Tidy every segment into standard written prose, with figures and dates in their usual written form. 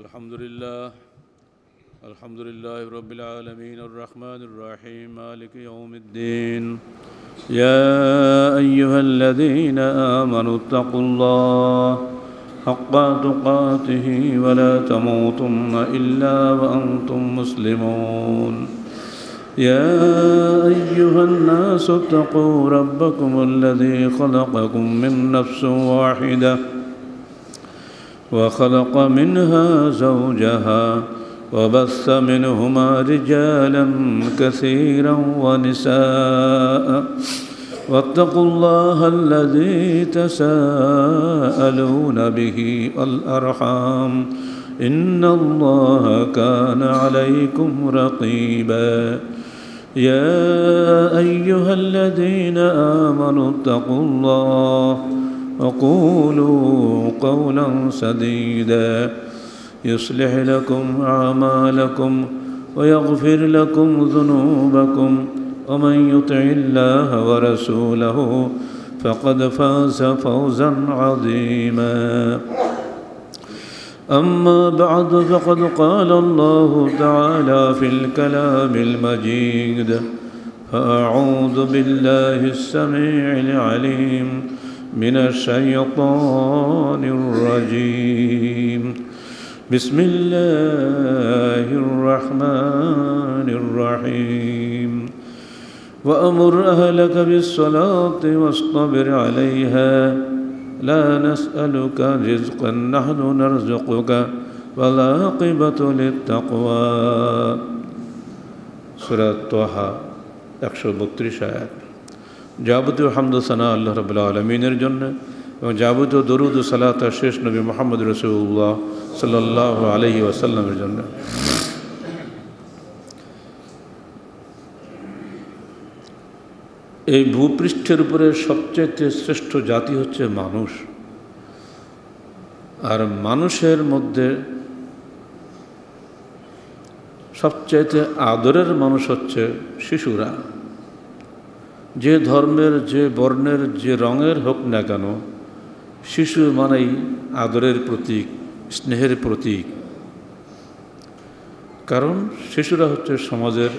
الحمد لله رب العالمين الرحمن الرحيم مالك يوم الدين يا أيها الذين آمنوا اتقوا الله حق تقاته ولا تموتن إلا وأنتم مسلمون يا أيها الناس اتقوا ربكم الذي خلقكم من نفس واحدة وخلق منها زوجها وبث منهما رجالا كثيرا ونساء واتقوا الله الذي تساءلون به والأرحام إن الله كان عليكم رقيبا يا أيها الذين آمنوا اتقوا الله وقولوا قولا سديدا يصلح لكم أعمالكم ويغفر لكم ذنوبكم ومن يطع الله ورسوله فقد فاز فوزا عظيما أما بعد فقد قال الله تعالى في الكلام المجيد فأعوذ بالله السميع العليم من الشيطان الرجيم بسم الله الرحمن الرحيم وأمر أهلك بالصلاة واصطبر عليها لا نسألك رزقا نحن نرزقك والعاقبة للتقوى সূরা তাহা 132 আয়াত। যাবতীয় হামদ সানা আল্লাহ রাব্বুল আলামিনের জন্য এবং যাবতীয় দরুদ ও সালাত শেষ নবী মুহাম্মদ রাসূলুল্লাহ সাল্লাল্লাহু আলাইহি ওয়াসাল্লামের জন্য। এই ভূপৃষ্ঠের উপরে সবচেয়ে শ্রেষ্ঠ জাতি হচ্ছে মানুষ, আর মানুষের মধ্যে সবচেয়ে আদরের মানুষ হচ্ছে শিশুরা। যে ধর্মের, যে বর্ণের, যে রঙের হোক না কেন, শিশু মানেই আদরের প্রতীক, স্নেহের প্রতীক। কারণ শিশুরা হচ্ছে সমাজের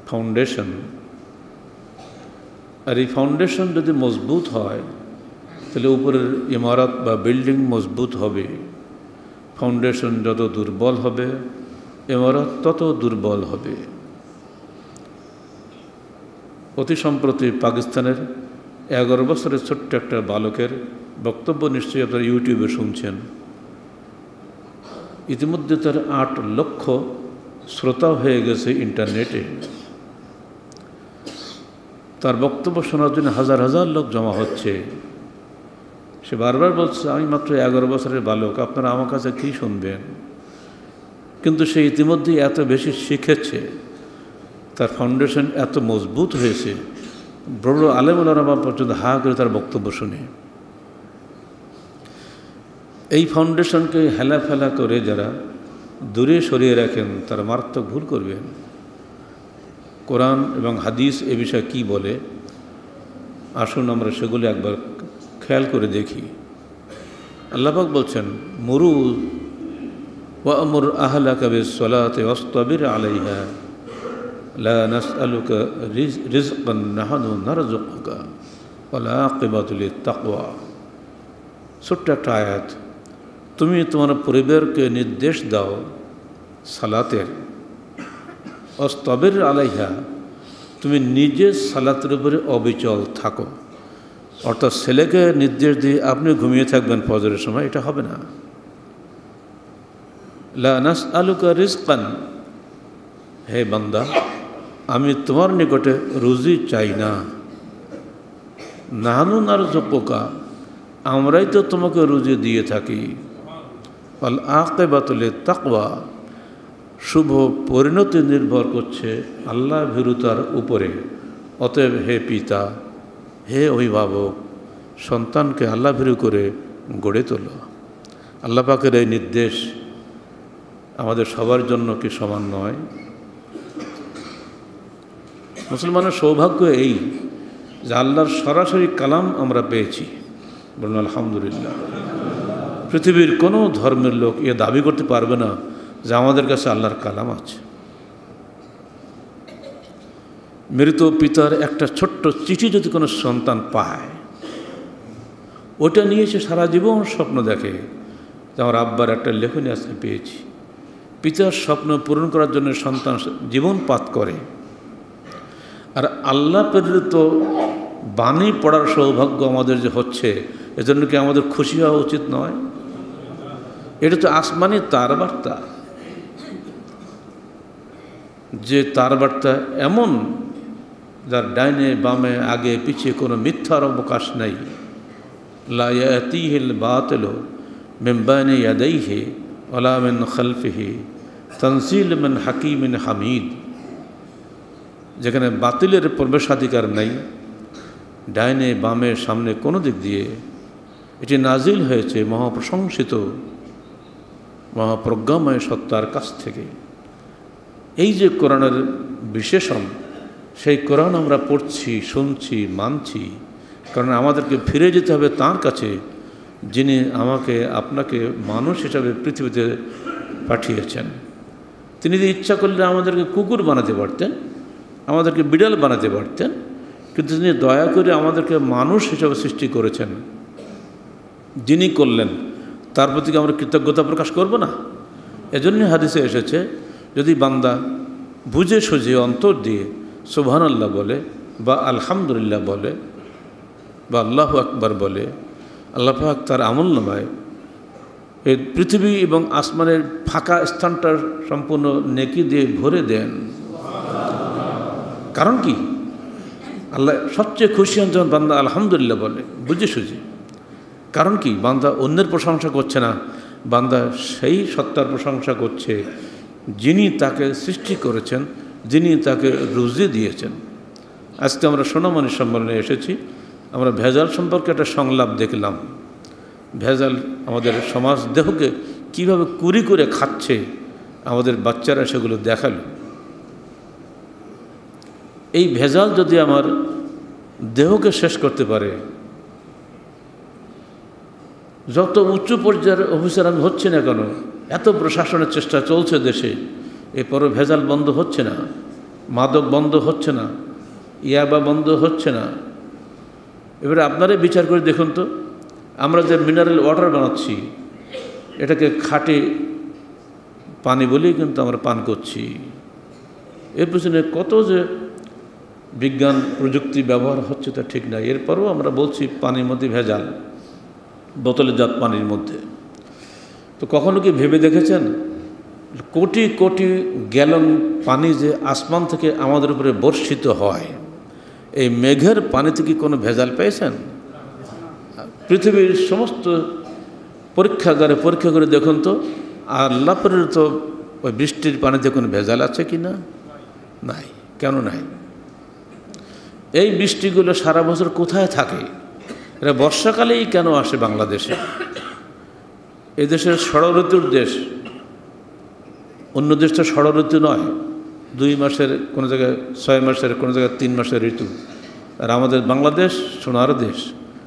ফাউন্ডেশন, আর এই ফাউন্ডেশন যদি মজবুত হয় তাহলে উপরের ইমারত বা বিল্ডিং মজবুত হবে। ফাউন্ডেশন যত দুর্বল হবে ইমারত তত দুর্বল হবে। অতি সম্প্রতি পাকিস্তানের 11 বছরের ছোট্ট একটা বালকের বক্তব্য নিশ্চয়ই আপনারা ইউটিউবে শুনছেন। ইতিমধ্যে তার 8 লক্ষ শ্রোতা হয়ে গেছে ইন্টারনেটে। তার বক্তব্য শোনার জন্য হাজার হাজার লোক জমা হচ্ছে। সে বারবার বলছে, আমি মাত্র 11 বছরের বালক, আপনারা আমার কাছে কী শুনবেন? কিন্তু সে ইতিমধ্যেই এত বেশি শিখেছে, তার ফাউন্ডেশন এত মজবুত হয়েছে, বড় আলেম ওলামা পর্যন্ত হা করে তার বক্তব্য শুনে। এই ফাউন্ডেশনকে হেলাফেলা করে যারা দূরে সরিয়ে রাখেন তারা মারাত্মক ভুল করবেন। কোরআন এবং হাদিস এ বিষয়ে কী বলে, আসুন আমরা সেগুলো একবার খেয়াল করে দেখি। আল্লাহ পাক বলছেন, মুরু ওয়া'মুর আহলাকা বিস-সালাতি ওয়াসতাবির আলাইহা লা নাসআলুকা রিজকান নাহনু নারযুকুকা ওয়াল আকিবাতু লিত-তাকওয়া। ছোট্ট একটা আয়াত। তুমি তোমার পরিবারকে নির্দেশ দাও সালাতের, ওয়াসতাবির আলাইহা, তুমি নিজে সালাতের উপরে অবিচল থাকো। অর্থাৎ ছেলেকে নির্দেশ দিয়ে আপনি ঘুমিয়ে থাকবেন ফজরের সময়, এটা হবে না। লা নাসআলুকা রিজকান, হে বান্দা আমি তোমার নিকটে রুজি চাই না। নাহনু নারযুকুকা, আমরাই তো তোমাকে রুজি দিয়ে থাকি। ওয়াল আকিবাতু লিত-তাকওয়া, শুভ পরিণতি নির্ভর করছে আল্লাহ ভীরুতার উপরে। অতএব হে পিতা, হে অভিভাবক, সন্তানকে আল্লাহ ভীরু করে গড়ে তোলো। আল্লাহ পাকের এই নির্দেশ আমাদের সবার জন্য কি সমান নয়? মুসলমানের সৌভাগ্য এই যে আল্লাহর সরাসরি কালাম আমরা পেয়েছি। বলুন আলহামদুলিল্লাহ। পৃথিবীর কোনো ধর্মের লোক এ দাবি করতে পারবে না যে আমাদের কাছে আল্লাহর কালাম আছে। মৃত পিতার একটা ছোট্ট চিঠি যদি কোনো সন্তান পায়, ওটা নিয়ে সে সারা জীবন স্বপ্ন দেখে যে আমার আব্বার একটা লেখনী আজকে পেয়েছি। পিতার স্বপ্ন পূরণ করার জন্য সন্তান জীবনপাত করে। আর আল্লাহ প্রেরিত বাণী পড়ার সৌভাগ্য আমাদের যে হচ্ছে, এজন্য কি আমাদের খুশি হওয়া উচিত নয়? এটা তো আসমানি তার বার্তা, যে তার বার্তা এমন যার ডাইনে বামে আগে পিছিয়ে কোনো মিথ্যার অবকাশ নেই। লা ইয়াতিহিল বাতিলু মিন বাইনি ইয়াদাইহি ওয়ালা মিন খালফিহি তানজিল মিন হাকিমিন হামিদ। যেখানে বাতিলের প্রবেশাধিকার নেই, ডাইনে বামে সামনে কোনো দিক দিয়ে, এটি নাজিল হয়েছে মহাপ্রশংসিত মহাপ্রজ্ঞাময় সত্তার কাছ থেকে। এই যে কোরআনের বিশেষণ, সেই কোরআন আমরা পড়ছি, শুনছি, মানছি, কারণ আমাদেরকে ফিরে যেতে হবে তাঁর কাছে, যিনি আমাকে আপনাকে মানুষ হিসাবে পৃথিবীতে পাঠিয়েছেন। তিনি যদি ইচ্ছা করলে আমাদেরকে কুকুর বানাতে পারতেন, আমাদেরকে বিড়াল বানাতে পারতেন, কিন্তু তিনি দয়া করে আমাদেরকে মানুষ হিসাবে সৃষ্টি করেছেন। যিনি করলেন তার প্রতি আমরা কৃতজ্ঞতা প্রকাশ করব না? এজন্যই হাদিসে এসেছে, যদি বান্দা বুঝে সুঝে অন্তর দিয়ে সুবহানাল্লাহ বলে বা আলহামদুলিল্লাহ বলে বা আল্লাহু আকবার বলে, আল্লাহ পাক তার আমলনামায় এই পৃথিবী এবং আসমানের ফাঁকা স্থানটা সম্পূর্ণ নেকি দিয়ে ভরে দেন। কারণ কি? আল্লাহ সবচেয়ে খুশি হন যখন বান্দা আলহামদুলিল্লাহ বলে বুঝে সুঝে। কারণ কি? বান্দা অন্যের প্রশংসা করছে না, বান্দা সেই সত্তার প্রশংসা করছে যিনি তাকে সৃষ্টি করেছেন, যিনি তাকে রুজি দিয়েছেন। আজকে আমরা সোনামণি সম্মেলনে এসেছি, আমরা ভেজাল সম্পর্কে একটা সংলাপ দেখলাম। ভেজাল আমাদের সমাজ দেহকে কীভাবে কুরি করে খাচ্ছে, আমাদের বাচ্চারা সেগুলো দেখালো। এই ভেজাল যদি আমার দেহকে শেষ করতে পারে, যত উচ্চ পর্যায়ের অফিসার আমি হচ্ছে না কেন, এত প্রশাসনের চেষ্টা চলছে দেশে, এরপরও ভেজাল বন্ধ হচ্ছে না, মাদক বন্ধ হচ্ছে না, ইয়াবা বন্ধ হচ্ছে না। এবারে আপনারাই বিচার করে দেখুন তো, আমরা যে মিনারেল ওয়াটার বানাচ্ছি, এটাকে খাঁটি পানি বলেই কিন্তু আমরা পান করছি। এর পিছনে কত যে বিজ্ঞান প্রযুক্তি ব্যবহার হচ্ছে তা ঠিক নাই, এরপরও আমরা বলছি পানির মধ্যে ভেজাল, বোতলজাত পানির মধ্যে। তো কখনো কি ভেবে দেখেছেন কোটি কোটি গ্যালন পানি যে আসমান থেকে আমাদের উপরে বর্ষিত হয়, এই মেঘের পানিতে কি কোনো ভেজাল পেয়েছেন? পৃথিবীর সমস্ত পরীক্ষাগারে পরীক্ষা করে দেখুন তো, আল্লাহ প্রেরিত ওই বৃষ্টির পানিতে কোনো ভেজাল আছে কি না? নাই। কেন নাই? এই বৃষ্টিগুলো সারা বছর কোথায় থাকে? এরা বর্ষাকালেই কেন আসে বাংলাদেশে? এই দেশের ষড়ঋতুর দেশ, অন্য দেশ তো ষড়ঋতু নয়, 2 মাসের কোনো জায়গায় 6 মাসের, কোনো জায়গায় 3 মাসের ঋতু। আর আমাদের বাংলাদেশ সোনার দেশ,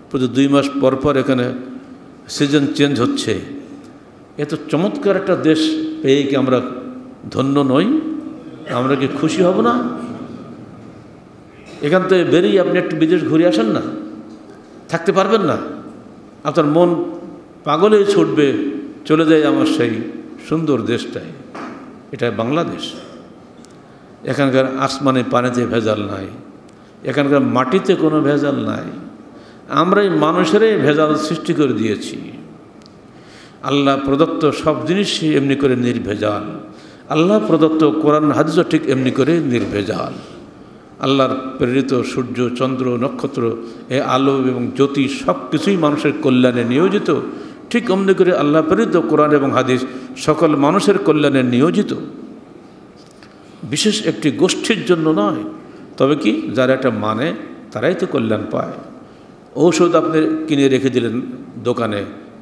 প্রতি 2 মাস পর পর এখানে সিজন চেঞ্জ হচ্ছে। এত চমৎকার একটা দেশ পেয়ে কি আমরা ধন্য নই? আমরা কি খুশি হব না? এখান থেকে বেরিয়ে আপনি একটু বিদেশ ঘুরে আসেন না, থাকতে পারবেন না, আপনার মন পাগলে ছুটবে, চলে যায় আমার সেই সুন্দর দেশটায়। এটা বাংলাদেশ। এখানকার আসমানে পানিতে ভেজাল নাই, এখানকার মাটিতে কোনো ভেজাল নাই। আমরাই মানুষেরাই ভেজাল সৃষ্টি করে দিয়েছি। আল্লাহ প্রদত্ত সব জিনিসই এমনি করে নির্ভেজাল। আল্লাহ প্রদত্ত কোরআন হাদিসও ঠিক এমনি করে নির্ভেজাল। আল্লাহর প্রেরিত সূর্য, চন্দ্র, নক্ষত্র, এ আলো এবং জ্যোতি সব কিছুই মানুষের কল্যাণে নিয়োজিত। ঠিক অমনি করে আল্লাহ প্রেরিত কোরআন এবং হাদিস সকল মানুষের কল্যাণে নিয়োজিত, বিশেষ একটি গোষ্ঠীর জন্য নয়। তবে কি, যারা একটা মানে তারাই তো কল্যাণ পায়। ঔষধ আপনি কিনে রেখে দিলেন দোকানে,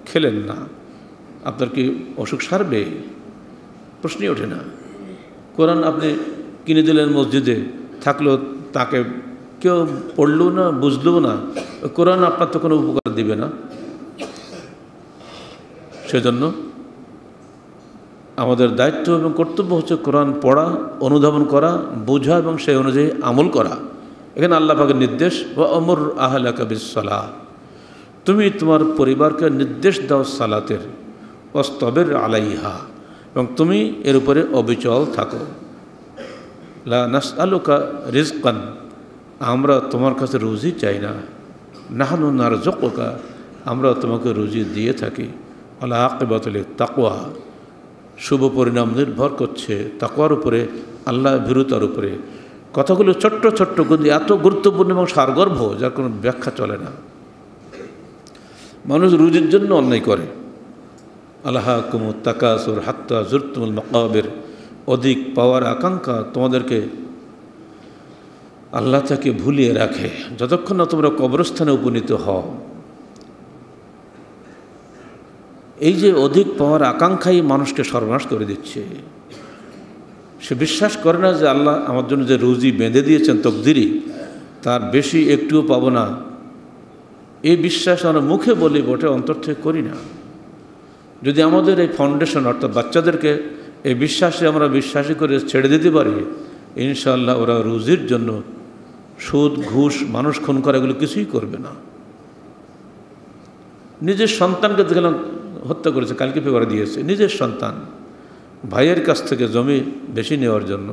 খেলেন না, আপনার কি অসুখ সারবে? প্রশ্নই ওঠে না। কোরআন আপনি কিনে দিলেন মসজিদে, থাকলো, তাকে কেউ পড়লো না, বুঝলো না, কোরআন আপনার তো কোনো উপকার দিবে না। সেজন্য আমাদের দায়িত্ব এবং কর্তব্য হচ্ছে কোরআন পড়া, অনুধাবন করা, বোঝা এবং সেই অনুযায়ী আমল করা। এখানে আল্লাহ পাকের নির্দেশ, ওয়া আমুর আহলাকা বিসসালাহ, তুমি তোমার পরিবারকে নির্দেশ দাও সালাতের, ওয়াসতাবির আলাইহা, এবং তুমি এর উপরে অবিচল থাকো। লা নাসআলুকা রিজকান, আমরা তোমার কাছে রুজি চাই না। নাহনু নারযুকুকা, আমরা তোমাকে রুজি দিয়ে থাকি। ওয়াল আকিবাতু লিত-তাকওয়া, শুভ পরিণাম নির্ভর করছে তাকওয়ার উপরে, আল্লাহ ভীরুতার উপরে। কথাগুলো ছোট্ট ছোট্ট কিন্তু এত গুরুত্বপূর্ণ এবং সারগর্ভ, যার কোনো ব্যাখ্যা চলে না। মানুষ রুজির জন্য অন্যায় করে। আলহাকুমুত তাকাসুর হাত্তা যুরতুমুল মাকাবির, অধিক পাওয়ার আকাঙ্ক্ষা তোমাদেরকে আল্লাহ তাকে ভুলিয়ে রাখে, যতক্ষণ না তোমরা কবরস্থানে উপনীত হও। এই যে অধিক পাওয়ার আকাঙ্ক্ষাই মানুষকে সর্বনাশ করে দিচ্ছে। সে বিশ্বাস করে না যে আল্লাহ আমার জন্য যে রুজি বেঁধে দিয়েছেন তকদিরি, তার বেশি একটুও পাবো না। এই বিশ্বাস আমরা মুখে বলি বটে, অন্তর থেকে করি না। যদি আমাদের এই ফাউন্ডেশন অর্থাৎ বাচ্চাদেরকে এই বিশ্বাসে আমরা বিশ্বাসী করে ছেড়ে দিতে পারি, ইনশাআল্লাহ ওরা রুজির জন্য সুদ, ঘুষ, মানুষ খুন করা এগুলো কিছুই করবে না। নিজের সন্তানকে দেখলাম হত্যা করেছে, কালকে পেপারে দিয়েছে। নিজের সন্তান ভাইয়ের কাছ থেকে জমি বেশি নেওয়ার জন্য,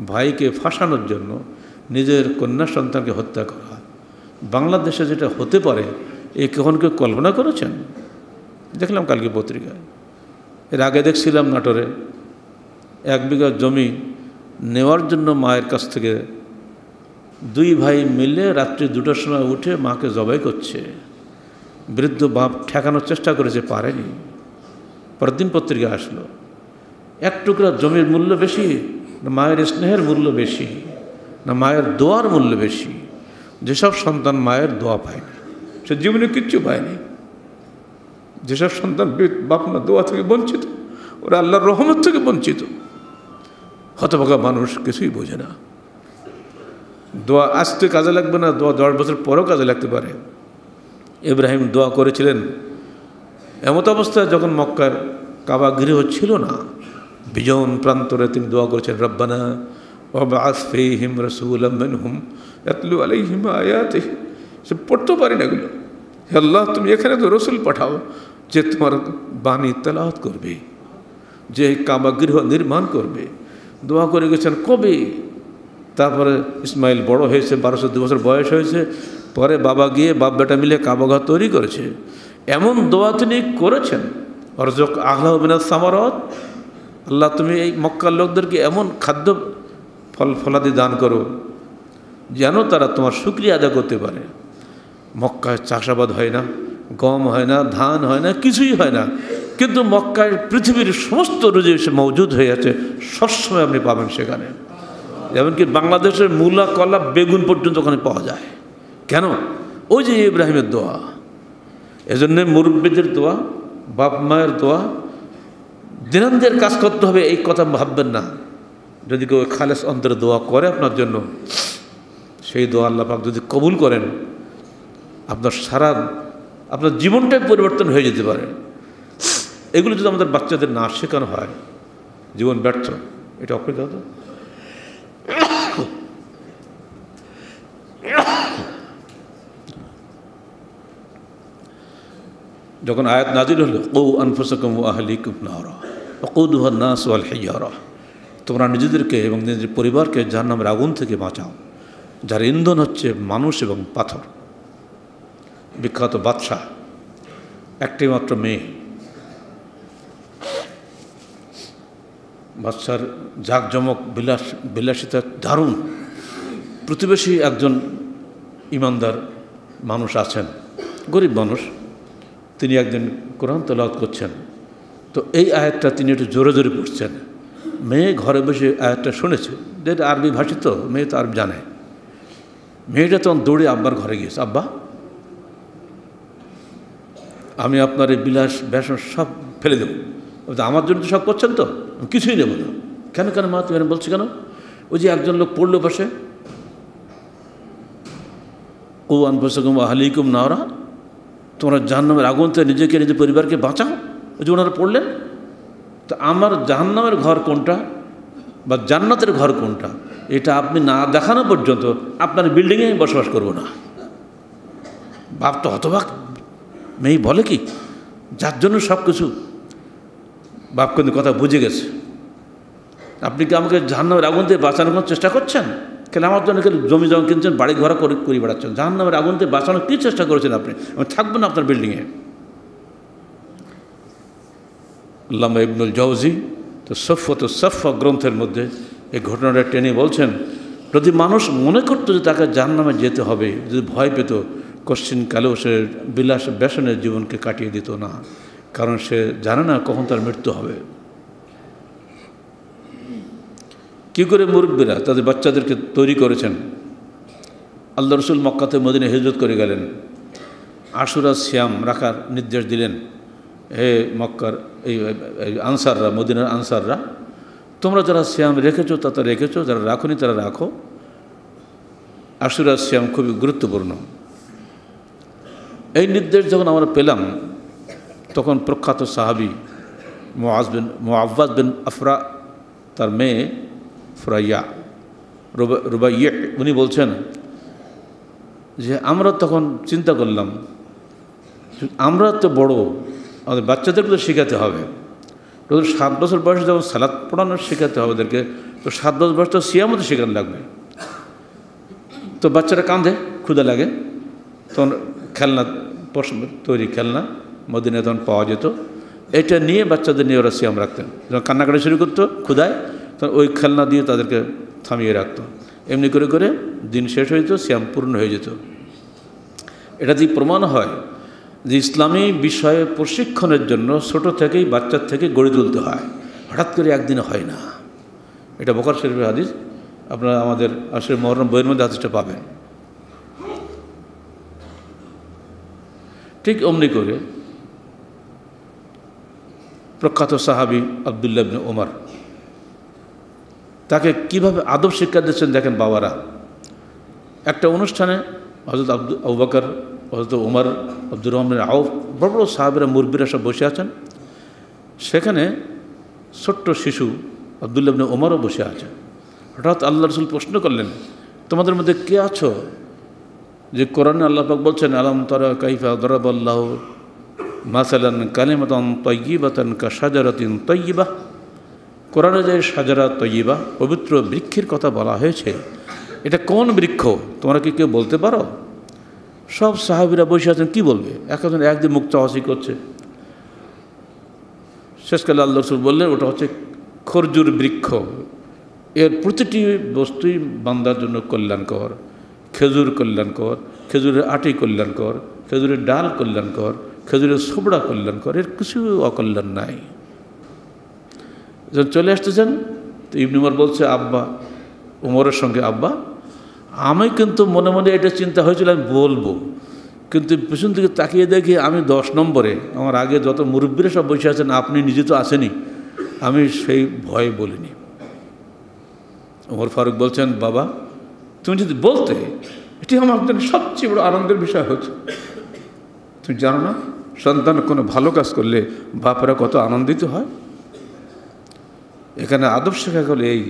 ভাইকে ফাঁসানোর জন্য নিজের কন্যা সন্তানকে হত্যা করা। বাংলাদেশে যেটা হতে পারে এ কখন কেউ কল্পনা করেছেন? দেখলাম কালকে পত্রিকায়। এর আগে দেখছিলাম নাটোরে 1 বিঘা জমি নেওয়ার জন্য মায়ের কাছ থেকে 2 ভাই মিলে রাত্রি 2টার সময় উঠে মাকে জবাই করছে। বৃদ্ধ বাপ ঠেকানোর চেষ্টা করেছে, পারেনি। পরের দিন পত্রিকা আসলো, 1 টুকরা জমির মূল্য বেশি না মায়ের স্নেহের মূল্য বেশি, না মায়ের দোয়ার মূল্য বেশি? যেসব সন্তান মায়ের দোয়া পায়নি, সে জীবনে কিচ্ছু পায়নি। যেসব সন্তান বাপ মা দোয়া থেকে বঞ্চিত, ওরা আল্লাহর রহমত থেকে বঞ্চিত। হতভাগা মানুষ কিছুই বোঝে না। দোয়া আজকে কাজে লাগবে না, দোয়া 10 বছর পরেও কাজে লাগতে পারে। ইব্রাহিম দোয়া করেছিলেন এমত অবস্থায় যখন মক্কার কাবা গৃহ ছিল না, বিজন প্রান্তরে তিনি দোয়া করেছেন, রব্বানা ওয়াবআস ফীহিম রাসূলাম মিনহুম ইয়াতলু আলাইহিম আয়াতিহি। সে পড়তেও পারি না এগুলো। হে আল্লাহ, তুমি এখানে তো রসুল পাঠাও যে তোমার বাণী তেলাওয়াত করবে, যে কাবা গৃহ নির্মাণ করবে। দোয়া করে গেছেন কবে? তারপরে ইসমাইল বড় হয়েছে, 1202 বছর বয়স হয়েছে, পরে বাবা গিয়ে বাপ বেটা মিলে কাবা ঘর তৈরি করেছে। এমন দোয়া তিনি করেছেন, অরজক আহলাহ মিনাস সামারাত, আল্লাহ তুমি এই মক্কার লোকদেরকে এমন খাদ্য ফলাদি দান করো যেন তারা তোমার শুকরিয়া আদায় করতে পারে। মক্কায় চাষাবাদ হয় না, গম হয় না, ধান হয় না, কিছুই হয় না, কিন্তু মক্কায় পৃথিবীর সমস্ত রুজি মজুদ হয়ে আছে, সবসময় আপনি পাবেন সেখানে। এমনকি বাংলাদেশের মূলা, কলা, বেগুন পর্যন্ত ওখানে পাওয়া যায়। কেন? ওই যে ইব্রাহিমের দোয়া। এজন্য মুরব্বীদের দোয়া, বাপ মায়ের দোয়া, দিনান্দের কাজ করতে হবে এই কথা ভাববেন না। যদি কেউ খালেস অন্তরে দোয়া করে আপনার জন্য, সেই দোয়া আল্লাহ পাক যদি কবুল করেন, আপনার জীবনটাই পরিবর্তন হয়ে যেতে পারে। এগুলো যদি আমাদের বাচ্চাদের না শেখানো হয়, জীবন ব্যর্থ। এটা অপরিচিত। যখন আয়াত নাজিল হলো, কৌ আনফুসাকুম ওয়া আহলিকুম নারা ওয়াকুদুহা আন-নাস ওয়াল হিজারা, তোমরা নিজেদেরকে এবং নিজেদের পরিবারকে জাহান্নামের আগুন থেকে বাঁচাও, যার ইন্ধন হচ্ছে মানুষ এবং পাথর। বিখ্যাত বাদশাহ, একটি মাত্র মেয়ে। বাদশার জাঁকজমক, বিলাসিতা দারুণ। প্রতিবেশী একজন ইমানদার মানুষ আছেন, গরিব মানুষ, তিনি একদিন কোরআন তেলাওয়াত করছেন। তো এই আয়াতটা তিনি একটু জোরে জোরে পড়ছেন। মেয়ে ঘরে বসে আয়াতটা শুনেছে, যে এটা আরবি ভাষী, তো মেয়ে তো আরবি জানে। মেয়েটা তখন দৌড়ে আব্বার ঘরে গিয়েছে, আব্বা আমি আপনার এই বিলাস বেসন সব ফেলে দেবো, আমার জন্য তো সব করছেন, তো আমি কিছুই নেব না। কেন কেন মা, তুমি বলছি কেন? ওই যে একজন লোক পড়লো বসে, ও আনফুসাকুম ওয়া আহলিকুম নারা, তোমরা জাহান্নামের আগুন থেকে নিজেকে, নিজের পরিবারকে বাঁচাও। ওই যে ওনারা পড়লেন, তো আমার জাহান্নামের ঘর কোনটা বা জান্নাতের ঘর কোনটা এটা আপনি না দেখানো পর্যন্ত আপনার বিল্ডিংয়ে আমি বসবাস করব না। বাপ তো হতবাক, মেয়ে বলে কি, যার জন্য সব কিছু। বাপ কিন্তু কথা বুঝে গেছে। আপনি কি আমাকে জাহান্নামের আগুন থেকে বাঁচানোর চেষ্টা করছেন? কেন আমার জন্য জমি জমা কিনছেন, বাড়ি ঘর করে বেড়াচ্ছেন, জাহান্নামের আগুন থেকে বাঁচানোর কী চেষ্টা করেছেন আপনি? আমি থাকবো না আপনার বিল্ডিংয়ে। আল্লামা ইবনুল জাওজি তো সফা গ্রন্থের মধ্যে এই ঘটনাটা টেনে বলছেন, যদি মানুষ মনে করতো যে তাকে জাহান্নামে যেতে হবে, যদি ভয় পেত, কোশ্চিনকালেও সে বিলাস ব্যসনের জীবনকে কাটিয়ে দিত না, কারণ সে জানে না কখন তার মৃত্যু হবে। কী করে মুরব্বীরা তাদের বাচ্চাদেরকে তৈরি করেছেন। আল্লাহ রসুল মক্কাতে মদিনায় হিজরত করে গেলেন, আশুরা সিয়াম রাখার নির্দেশ দিলেন। হে মক্কার এই আনসাররা, মদিনার আনসাররা, তোমরা যারা সিয়াম রেখেছো তা রেখেছো, যারা রাখোনি তারা রাখো। আশুরা সিয়াম খুবই গুরুত্বপূর্ণ। এই নির্দেশ যখন আমরা পেলাম, তখন প্রখ্যাত সাহাবি মুআওয়াজ বিন আফরা, তার মেয়ে ফুরাইয়া রুবাইয়া, উনি বলছেন যে আমরা তখন চিন্তা করলাম, আমরা তো বড়, আমাদের বাচ্চাদেরকে তো শেখাতে হবে। 7 বছর বয়সে যখন সালাত পড়ানো শেখাতে হবে ওদেরকে, তো 7 বছর বয়স তো সিয়ামও তো শেখানো লাগবে। তো বাচ্চারা কাঁদে, ক্ষুধা লাগে, তখন খেলনা, তৈরি খেলনা মদিনায় তখন পাওয়া যেত, এটা নিয়ে বাচ্চাদের নিয়ে ওরা সিয়াম রাখতেন। যখন কান্নাকাটি শুরু করতো ক্ষুধায়, তখন ওই খেলনা দিয়ে তাদেরকে থামিয়ে রাখতো। এমনি করে করে দিন শেষ হয়ে যেত, সিয়াম পূর্ণ হয়ে যেত। এটা দিয়ে প্রমাণ হয় যে ইসলামী বিষয়ে প্রশিক্ষণের জন্য ছোটো থেকেই বাচ্চার থেকে গড়ে তুলতে হয়, হঠাৎ করে একদিনে হয় না। এটা বুখারী শরীফের হাদিস, আপনারা আমাদের আশির মুহররম বইয়ের মধ্যে হাদিসটা পাবেন। ঠিক অমনি করে প্রখ্যাত সাহাবী আব্দুল্লাহ ইবনে ওমর, তাকে কিভাবে আদব শিক্ষা দিচ্ছেন দেখেন বাবারা। একটা অনুষ্ঠানে হযরত আবু বকর, হযরত ওমর, আব্দুর রহমান আউফ, বড় বড় সাহাবীরা, মুরব্বীরা সব বসে আছেন। সেখানে ছোট্ট শিশু আব্দুল্লাহ ইবনে ওমরও বসে আছে। হঠাৎ আল্লাহ রাসূল প্রশ্ন করলেন, তোমাদের মধ্যে কে আছো যে কোরআনে আল্লাহ পাক বলছেন, আলাম তারা কাইফা দরাবাল্লাহু মাসালান কালিমাতান তাইয়্যিবাতান কাশাজারাতিন তাইয়্যিবাহ, কোরআনে যে শাজারা তৈয়্যিবা, পবিত্র বৃক্ষের কথা বলা হয়েছে, এটা কোন বৃক্ষ তোমরা কি কেউ বলতে পারো? সব সাহাবীরা বসে আছেন, কি বলবে? একজন একদিন মুখ চাওয়াচি করছে। শেষকালে আল্লাহ রাসূল বললেন, ওটা হচ্ছে খরজুর বৃক্ষ, এর প্রতিটি বস্তুই বান্দার জন্য কল্যাণকর। খেজুর কল্যাণকর, খেজুরের আটি কল্যাণকর, খেজুরের ডাল কল্যাণকর, খেজুরের ছোবড়া কল্যাণকর, এর কিছু অকল্যাণ নাই। যখন চলে আসতেছেন, তো ইবনে উমর বলছে, আব্বা, উমরের সঙ্গে, আব্বা, আমি কিন্তু মনে মনে এটা চিন্তা হয়েছিল আমি বলবো, কিন্তু পিছন থেকে তাকিয়ে দেখি আমি 10 নম্বরে, আমার আগে যত মুরব্বীরা সব বসে আছেন, আপনি নিজে তো আসেনি, আমি সেই ভয়ে বলিনি। ওমর ফারুক বলছেন, বাবা, তুমি যদি বলতে, এটি আমার জন্য সবচেয়ে বড় আনন্দের বিষয় হতো। তুমি জানো না, সন্তান কোনো ভালো কাজ করলে বাপেরা কত আনন্দিত হয়। এখানে আদব শেখা গেল এই,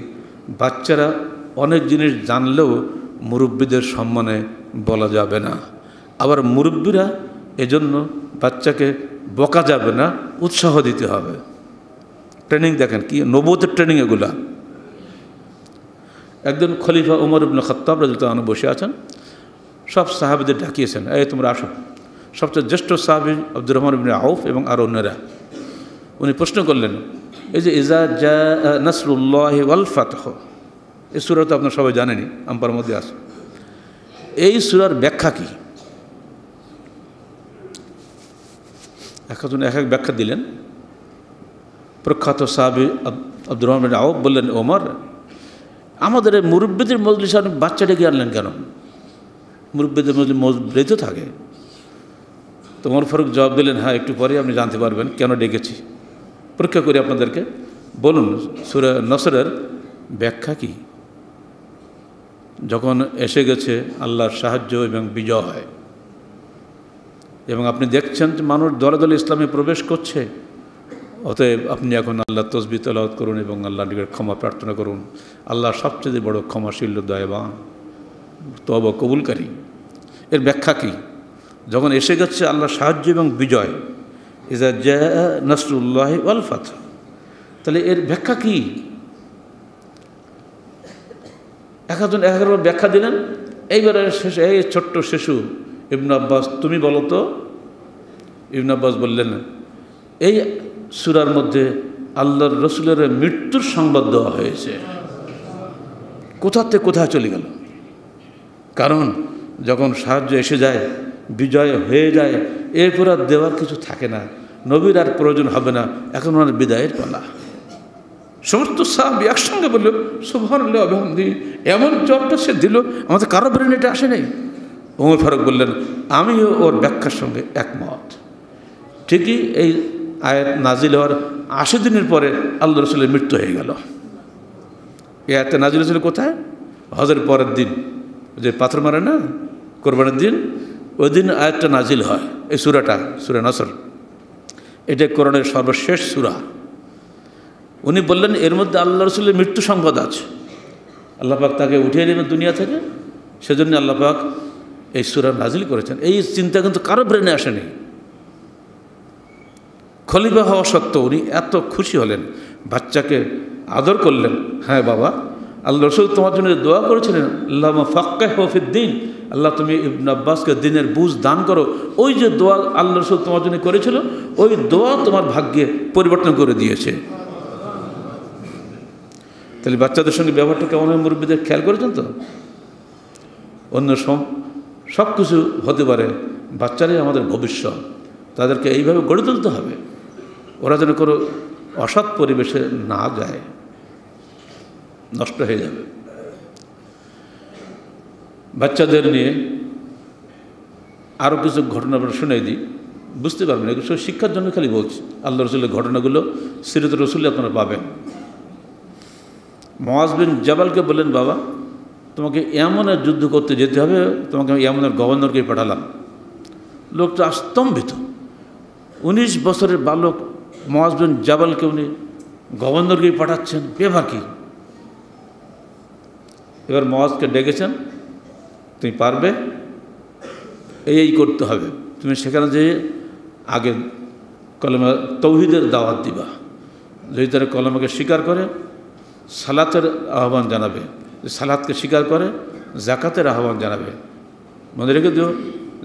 বাচ্চারা অনেক জিনিস জানলেও মুরব্বীদের সম্মানে বলা যাবে না। আবার মুরব্বীরা এজন্য বাচ্চাকে বকা যাবে না, উৎসাহ দিতে হবে। ট্রেনিং দেখেন কি নবুয়তের ট্রেনিং এগুলা। একজন খলিফা ওমর ইবনে খাত্তাব রাদিয়াল্লাহু আনহু বসে আছেন, সব সাহাবীদের ডাকিয়েছেন, এই তোমরা আসো। সবচেয়ে জ্যেষ্ঠ সাহাবী আব্দুর রহমান ইবনে আউফ এবং আরও অন্যরা। উনি প্রশ্ন করলেন, এই যে ইজা জা নাসরুল্লাহি ওয়াল ফাতহ, এই সূরা তো আপনারা সবাই জানেনই, আম্পার মধ্যে আছে। এই সূরার ব্যাখ্যা কি? একজন এক এক ব্যাখ্যা দিলেন। প্রখ্যাত সাহাবী আব্দুর রহমান ইবনে আউফ বললেন, ওমর, আমাদের এই মুরব্বীদের মজলিসে আপনি বাচ্চা ডেকে আনলেন কেন? মুরব্বীদের মজলিস তো থাকে। তো ওমর ফারুক জবাব দিলেন, হ্যাঁ, একটু পরে আপনি জানতে পারবেন কেন ডেকেছি। পরীক্ষা করি আপনাদেরকে, বলুন সূরা নসরের ব্যাখ্যা কি? যখন এসে গেছে আল্লাহর সাহায্য এবং বিজয়, এবং আপনি দেখছেন যে মানুষ দলে দলে ইসলামে প্রবেশ করছে, অতএব আপনি এখন আল্লাহ তসবিহ তেলাওয়াত করুন এবং আল্লাহর নিকট ক্ষমা প্রার্থনা করুন। আল্লাহ সবচেয়ে বড় ক্ষমাশীল, দয়াবান, তওবা কবুলকারী। এর ব্যাখ্যা কী? যখন এসে গেছে আল্লাহর সাহায্য এবং বিজয়, ইজা জাআ নাসরুল্লাহি ওয়াল ফাতহ, তাহলে এর ব্যাখ্যা কী? একজন একবার ব্যাখ্যা দিলেন। এইবারে শেষে এই ছোট্ট শিশু ইবনে আব্বাস, তুমি বলো তো। ইবনে আব্বাস বললেন, এই সূরার মধ্যে আল্লাহর রসুলের মৃত্যুর সংবাদ দেওয়া হয়েছে। কোথাতে কোথায় চলে গেল? কারণ যখন সাহায্য এসে যায়, বিজয় হয়ে যায়, এরপর আর দেওয়ার কিছু থাকে না, নবীর আর প্রয়োজন হবে না, এখন ওনার বিদায়ের পালা। সমস্ত সাহাবী একসঙ্গে বলল সুবহানাল্লাহ ওয়া বিহামদিহি, এমন জবটা সে দিল, আমাদের কারো ব্রেনে এটা আসে নাই। ওমর ফারুক বললেন, আমিও ওর ব্যাখ্যার সঙ্গে একমত। ঠিকই এই আয়াত নাজিল হওয়ার ৮০ দিনের পরে আল্লাহ রসুলের মৃত্যু হয়ে গেল। এই আয়াতটা নাজিল হয়েছিল কোথায়? হজের পরের দিন, যে পাথর মারে না কোরবানির দিন, ওই দিন আয়াতটা নাজিল হয়। এই সূরাটা, সূরা নসর, এটা কোরআনের সর্বশেষ সূরা। উনি বললেন এর মধ্যে আল্লাহ রসুলের মৃত্যু সংবাদ আছে, আল্লাহ পাক তাকে উঠিয়ে নেবেন দুনিয়া থেকে, সেজন্য আল্লাহ পাক এই সূরা নাজিল করেছেন। এই চিন্তা কিন্তু কারো ব্রেনে আসেনি। খলিফা হওয়া সত্ত্বেও উনি এত খুশি হলেন, বাচ্চাকে আদর করলেন। হ্যাঁ বাবা, আল্লাহ রসুল তোমার জন্য দোয়া করেছিলেন, আল্লাহুম্মা ফাক্কিহহু ফিদ্দীন, আল্লাহ তুমি ইবনে আব্বাসকে দিনের বুঝ দান করো। ওই যে দোয়া আল্লাহ রসুল তোমার জন্য করেছিল, ওই দোয়া তোমার ভাগ্যে পরিবর্তন করে দিয়েছে। তাহলে বাচ্চাদের সঙ্গে ব্যবহারটা কেমন হয় মুরব্বীদের খেয়াল করেছেন তো? অন্য সব কিছু হতে পারে, বাচ্চারাই আমাদের ভবিষ্যৎ, তাদেরকে এইভাবে গড়ে তুলতে হবে, ওরা যেন কোনো অসৎ পরিবেশে না যায়, নষ্ট হয়ে যাবে। বাচ্চাদের নিয়ে আরও কিছু ঘটনা আমরা শুনে দিই, বুঝতে পারবেন, এগুলো সব শিক্ষার জন্য খালি বলছি। আল্লাহ রসুলের ঘটনাগুলো সিরাত রসুলে আপনারা পাবেন। মুআজ বিন জাবালকে বললেন, বাবা তোমাকে ইয়ামানের যুদ্ধ করতে যেতে হবে, তোমাকে আমি ইয়ামানের গভর্নরকে পাঠালাম। লোকটা স্তম্ভিত, 19 বছরের বালক মুআজ বিন জাবালকে উনি গভর্নরকেই পাঠাচ্ছেন, ব্যাপার কি? এবার মুআজকে ডেকেছেন, তুমি পারবে, এই করতে হবে, তুমি সেখানে যেয়ে আগে কলেমা তৌহিদের দাওয়াত দিবা, যদি তারা কলেমাকে স্বীকার করে সালাতের আহ্বান জানাবে, সালাতকে স্বীকার করে জাকাতের আহ্বান জানাবে। মনে রেখে দিও,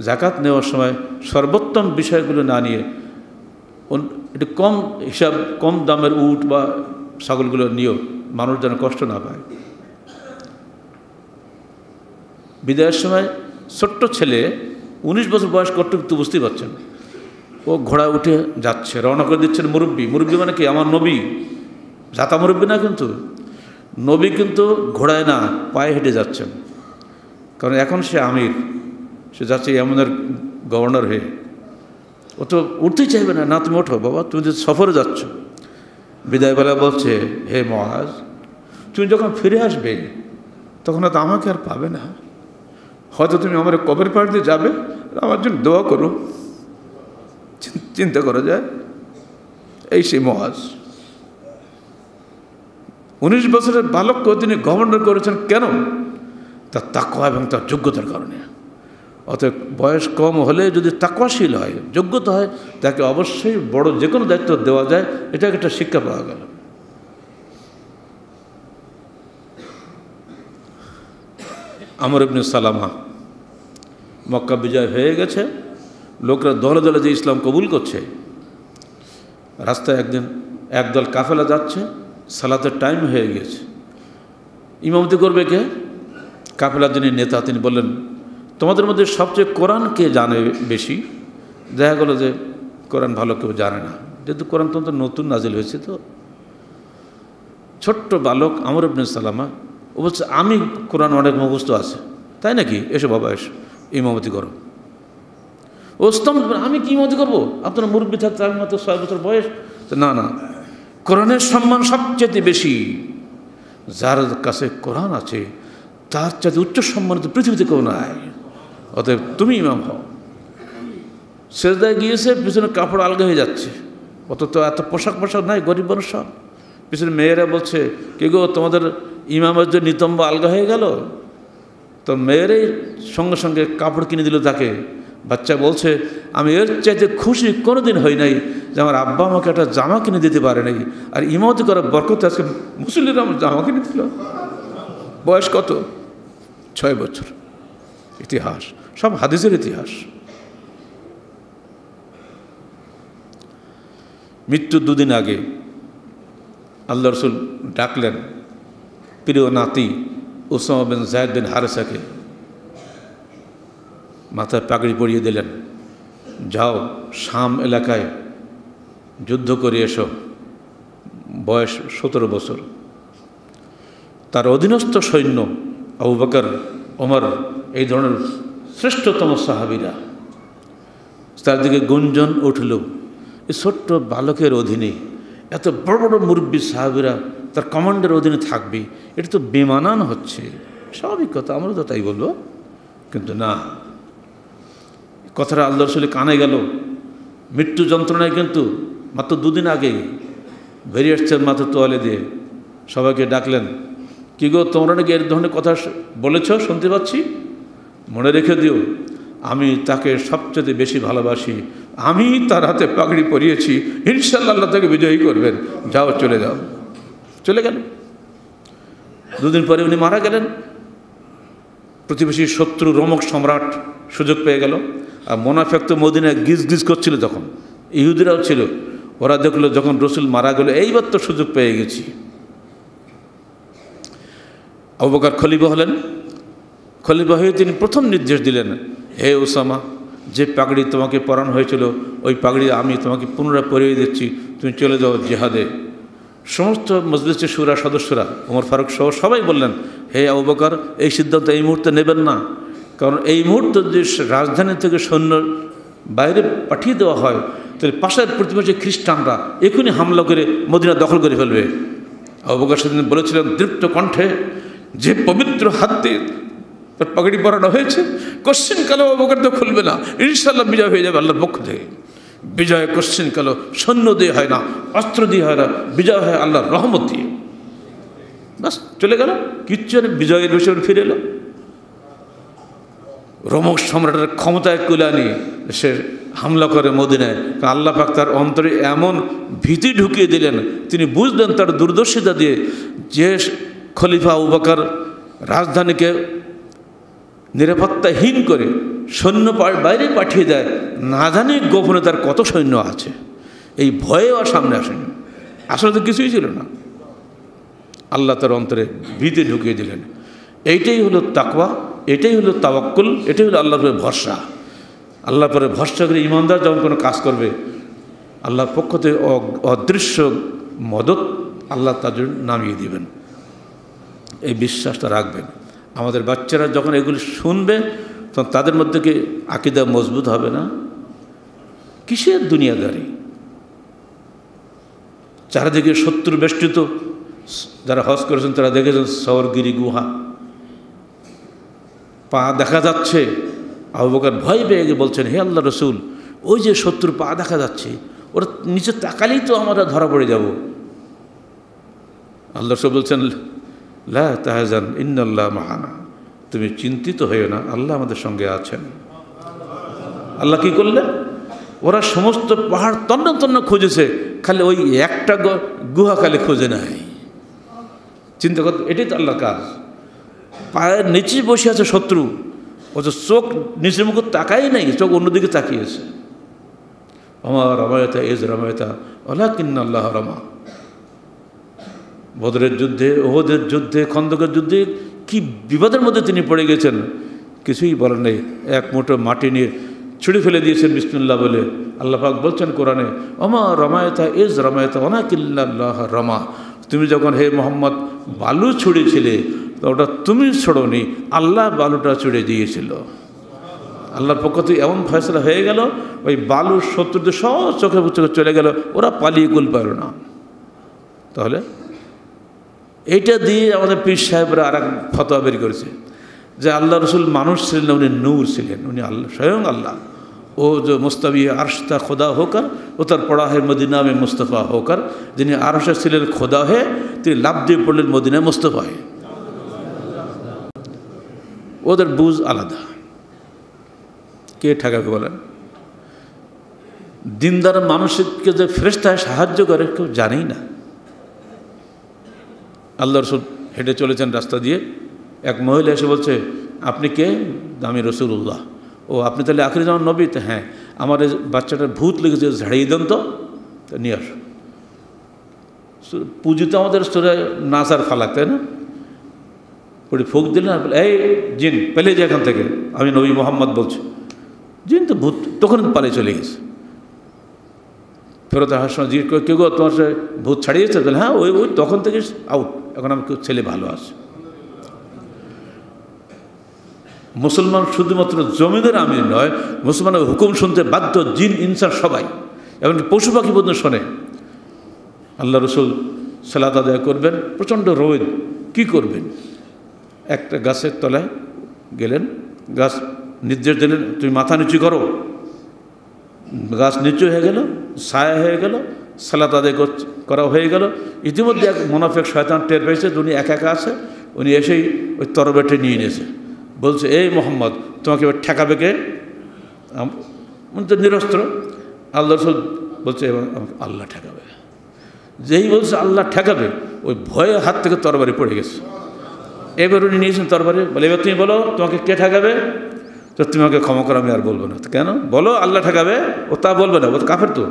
জাকাত নেওয়ার সময় সর্বোত্তম বিষয়গুলো না নিয়ে একটু কম হিসাব, কম দামের উট বা ছাগলগুলো নিয়েও, মানুষ যেন কষ্ট না পায়। বিদায়ের সময় ছোট্ট ছেলে, 19 বছর বয়স কতটুকু তো বুঝতেই পারছেন, ও ঘোড়া উঠে যাচ্ছে, রওনা করে দিচ্ছেন মুরব্বী। মুরব্বী মানে কি? আমার নবী, জাতা মুরব্বী না, কিন্তু নবী কিন্তু ঘোড়ায় না, পায়ে হেঁটে যাচ্ছেন, কারণ এখন সে আমির, সে যাচ্ছে ইয়ামানের গভর্নর হয়ে। ও তো উঠতেই চাইবে না, না তুমি ওঠো বাবা, তুমি তো সফরে যাচ্ছ। বিদায়বেলা বলছে, হে মুআজ, তুমি যখন ফিরে আসবে তখন তো আমাকে আর পাবে না, হয়তো তুমি আমার কবর পাড় দিয়ে যাবে, আমার জন্য দোয়া করো। চিন্তা করা যায়, এই সেই মুআজ 19 বছরের বালককে তিনি গভর্নর করেছেন কেন? তার তাকওয়া এবং তার যোগ্যতার কারণে। অতএব বয়স কম হলে যদি তাকওয়াশীল হয়, যোগ্যতা হয়, তাকে অবশ্যই বড় যে কোনো দায়িত্ব দেওয়া যায়, এটা একটা শিক্ষা পাওয়া গেল। আমর ইবনে সালামা, মক্কা বিজয় হয়ে গেছে, লোকরা দলে দলে যে ইসলাম কবুল করছে, রাস্তায় একদিন একদল কাফেলা যাচ্ছে, সালাতের টাইম হয়ে গিয়েছে, ইমামতি করবে কে? কাফেলার যিনি নেতা তিনি বললেন, তোমাদের মধ্যে সবচেয়ে কোরআন কে জানে বেশি? দেখা গেলো যে কোরআন ভালো কেউ জানে না, যেহেতু কোরআন তো নতুন নাজিল হয়েছে। তো ছোট্ট বালক আমর ইবনে সালামা, ও বলছে আমি কোরআন অনেক মুখস্থ আছে। তাই নাকি? এসো বাবা, এসো ইমামতি করো। ও স্তম্ভ, আমি কি ইমামতি করবো? আপনার মুরব্বী থাকতে, আমি মাত্র 6 বছর বয়স। না না, কোরআনের সম্মান সবচেয়ে বেশি, যার কাছে কোরআন আছে তার চাইতে উচ্চ সম্মানিত পৃথিবীতে কেউ নাই। অতএব তুমি ইমাম হও। সেজদায় গিয়েছে, পিছনে কাপড় আলগা হয়ে যাচ্ছে, অত তো এত পোশাক নাই, গরিব মানুষ সব। পিছনে মেয়েরা বলছে, কে গো তোমাদের ইমামের যে নিতম্ব আলগা হয়ে গেল? তো মেয়েরাই সঙ্গে সঙ্গে কাপড় কিনে দিল তাকে। বাচ্চা বলছে, আমি এর চাইতে খুশি কোনোদিন হই নাই যে আমার আব্বা আমাকে একটা জামা কিনে দিতে পারে নাই, আর ইমামতি করার বরকতে আজকে মুসল্লিরা আমার জামা কিনে দিল। বয়স কত? 6 বছর। ইতিহাস, সব হাদিসের ইতিহাস। মৃত্যুর 2 দিন আগে আল্লাহ রসুল ডাকলেন প্রিয় নাতি উসামা বিন যায়েদ বিন হারেসাকে, মাথায় পাগড়ি পরিয়ে দিলেন, যাও শাম এলাকায় যুদ্ধ করে এসো। বয়স 17 বছর। তার অধীনস্থ সৈন্য আবু বকর, ওমর, এই ধরনের শ্রেষ্ঠতম সাহাবীরা, তার দিকে গুঞ্জন উঠল, এই ছোট্ট বালকের অধীনে এত বড় বড় মুরব্বী সাহাবীরা তার কমান্ডের অধীনে থাকবে, এটা তো বেমানান হচ্ছে। স্বাভাবিক কথা, আমরা তো তাই বলবো, কিন্তু না, কথাটা আল্লাহ রসুলের কানে গেল। মৃত্যু যন্ত্রণায় কিন্তু মাত্র 2 দিন আগেই বেরিয়ে আসছেন মাত্র তোয়ালে দিয়ে। সবাইকে ডাকলেন, কি গো তোমরা নাকি এর ধরনের কথা বলেছ, শুনতে পাচ্ছি, মনে রেখে দিও আমি তাকে সবচেয়ে বেশি ভালোবাসি, আমি তার হাতে পাগড়ি পরিয়েছি, ইনশাআল্লাহ আল্লাহ তাকে বিজয়ী করবেন, যাও চলে যাও। চলে গেল। 2 দিন পরে উনি মারা গেলেন। প্রতিবেশী শত্রু রোমক সম্রাট সুযোগ পেয়ে গেল। আর মোনাফেক তো মদিনায় গিজ গিজ করছিল, তখন ইহুদিরাও ছিল। ওরা দেখলো যখন রসুল মারা গেল, এইবার তো সুযোগ পেয়ে গেছি। আবু বকর খলিফা হলেন। খলিফা হয়ে তিনি প্রথম নির্দেশ দিলেন, হে ওসামা, যে পাগড়ি তোমাকে পরানো হয়েছিল ওই পাগড়ি আমি তোমাকে পুনরায় পরিয়ে দিচ্ছি, তুমি চলে যাও জিহাদে। সমস্ত মজলিসে শুরা সদস্যরা, ওমর ফারুক সহ সবাই বললেন, হে আবু বকর, এই সিদ্ধান্ত এই মুহূর্তে নেবেন না, কারণ এই মুহূর্তে যদি রাজধানী থেকে সৈন্য বাইরে পাঠিয়ে দেওয়া হয় তাহলে পাশের প্রতিবেশী খ্রিস্টানরা এখনই হামলা করে মদিনা দখল করে ফেলবে। আবু বকর সেদিন বলেছিলেন দৃপ্ত কণ্ঠে, যে পবিত্র হাত দিয়ে তার পাগড়ি পরানো হয়েছে, কোশ্চিন কালো আবু বকর তো খুলবে না, ইনশাআল্লাহ বিজয় হয়ে যাবে আল্লাহর পক্ষ থেকে। বিজয় কোশ্চিন কালো সৈন্য দিয়ে হয় না, অস্ত্র দিয়ে হয় না, বিজয় হয় আল্লাহর রহমত দিয়ে। বাস চলে গেল, কিচ্ছু বিজয়ের বিষয় ফিরে এলো। রোমক সম্রাটের ক্ষমতায় কুলানি সে হামলা করে মদিনায়। আল্লাহ পাক তার অন্তরে এমন ভীতি ঢুকিয়ে দিলেন, তিনি বুঝলেন তার দূরদর্শিতা দিয়ে যে খলিফা আবু বকর রাজধানীকে নিরাপত্তাহীন করে সৈন্য বাইরে পাঠিয়ে দেয়, না জানি গোপনে তার কত সৈন্য আছে, এই ভয়ে আর সামনে আসেনি। আসলে তো কিছুই ছিল না। আল্লাহ তার অন্তরে ভীতি ঢুকিয়ে দিলেন। এইটাই হলো তাকওয়া, এটাই হলো তাওয়াক্কুল, এটাই হলো আল্লাহর উপরে ভরসা। আল্লাহর পরে ভরসা করে ইমানদার যখন কোনো কাজ করবে, আল্লাহর পক্ষ থেকে অদৃশ্য মদত আল্লাহ তার জন্য নামিয়ে দিবেন, এই বিশ্বাসটা রাখবেন। আমাদের বাচ্চারা যখন এগুলি শুনবে তখন তাদের মধ্যে কি আকীদা মজবুত হবে না? কিসের দুনিয়াদারি? চারিদিকে শত্রু বেষ্টিত। যারা হজ করেছেন তারা দেখেছেন সওরগিরি গুহা, পা দেখা যাচ্ছে। আবু বকর ভয় পেয়ে গিয়ে বলছেন, হে আল্লাহ রসুল, ওই যে শত্রু পা দেখা যাচ্ছে, ওরা নিচে তাকালেই তো আমরা ধরা পড়ে যাব। আল্লাহ রসুল বলছেন, লা তাহজান ইন্নাল্লাহ মা'ানা, তুমি চিন্তিত হইও না, আল্লাহ আমাদের সঙ্গে আছেন। আল্লাহ কি করলেন? ওরা সমস্ত পাহাড় তন্ন তন্ন খুঁজেছে, খালি ওই একটা গুহা খালি খুঁজে নাই। চিন্তা কর, এটাই তো আল্লাহর কাজ। পায়ের নিচে বসে আছে শত্রু, ও তো চোখ নিচের মুখ তাকাই নাই, চোখ অন্যদিকে তাকিয়েছে। আমার রমায়তা এজ রমায়তা ওয়ালাকিন্নাল্লাহ রমা। বদরের যুদ্ধে, ওহদের যুদ্ধে, খন্দকের যুদ্ধে কি বিপদের মধ্যে তিনি পড়ে গেছেন, কিছুই বলেন নেই। এক মুঠো মাটি নিয়ে ছুঁড়ে ফেলে দিয়েছেন বিসমিল্লাহ বলে। আল্লাহ পাক বলছেন কোরআনে, ওমা রমায়তা এজ রমায়তা ওয়ালাকিন্নাল্লাহ রমা। তুমি যখন হে মোহাম্মদ বালু ছুঁড়েছিলে, তো ওটা তুমি ছড়োনি, আল্লাহ বালুটা ছুঁড়ে দিয়েছিল। আল্লাহর পক্ষ থেকে এমন ফয়সলা হয়ে গেল, ওই বালুর শত্রুদের সব চোখে চোখে চলে গেল, ওরা পালিয়ে কুল পারল না। তাহলে এইটা দিয়ে আমাদের পীর সাহেবরা আর এক ফতোয়া বের করেছে যে আল্লাহ রসুল মানুষ ছিলেন না, উনি নূর ছিলেন, উনি আল্লাহ, স্বয়ং আল্লাহ। वो जो मुस्तवी अर्श था खुदा होकर उतर पड़ा है मदीना में मुस्तफ़ा होकर, जिन्हें अर्श ছিলেন खुदा है তিনি লাফ দিয়ে পড়লেন মদিনায় মুস্তফায়। ওদের বুঝ আলাদা। কে ঠেকাবে বলেন? দিনদার মানুষকে যে ফেরেশতায় সাহায্য করে কেউ জানেই না। আল্লাহ রসুল হেঁটে চলেছেন রাস্তা দিয়ে, এক মহিলা এসে বলছে, আপনি কে? আমি রসুল্লাহ। ও আপনি তাহলে আখিরি জামান নবী? তো হ্যাঁ, আমার এই বাচ্চাটার ভূত লেগেছে, ঝাড়িয়ে দেন তো নিয়ে আস। পুঁজি তো আমাদের সুরায় নাস আর ফালাক, তাই না? ওটি ফুঁক দিলেন আর বলে, এই জিন পেলে যে এখান থেকে, আমি নবী মোহাম্মদ বলছি। জিন তো ভূত তখন পালিয়ে চলে গেছে। ফেরত আসার সময় জিজ্ঞেস করে, কেউ তোমার সে ভূত ছাড়িয়েছে? বলে হ্যাঁ, ওই ওই তখন থেকে আউট, এখন আমার ছেলে ভালো আছে। মুসলমান শুধুমাত্র জমিদের আমির নয়, মুসলমানের হুকুম শুনতে বাধ্য জিন ইনসান সবাই, এমনকি পশু পাখি পর্যন্ত শোনে। আল্লাহ রসুল সালাত আদায় করবেন, প্রচণ্ড রোদ, কী করবেন? একটা গাছের তলায় গেলেন, গাছ নির্দেশ দিলেন, তুমি মাথা নিচু করো। গাছ নিচু হয়ে গেল, ছায়া হয়ে গেল, সালাত আদায় করা হয়ে গেল। ইতিমধ্যে এক মুনাফিক শয়তান টের পেয়েছে উনি একা একা আছে, উনি এসেই ওই তরবারিটা নিয়ে নিয়েছে। বলছে, এই মোহাম্মদ তোমাকে এবার ঠেকাবে কে? উনি তো নিরস্ত্র। আল্লাহ রসুল বলছে, এবার আমাকে আল্লাহ ঠেকাবে। যেই বলছে আল্লাহ ঠেকাবে, ওই ভয়ে হাত থেকে তরবারি পড়ে গেছে। এবার উনি নিয়েছেন তরবারি, বলে এবার তুমি বলো তোমাকে কে ঠেকাবে? তো তুমি আমাকে ক্ষমা করো, আমি আর বলবো না। কেন? বলো আল্লাহ ঠেকাবে। ও তা বলবে না, ও তো কাফের। তো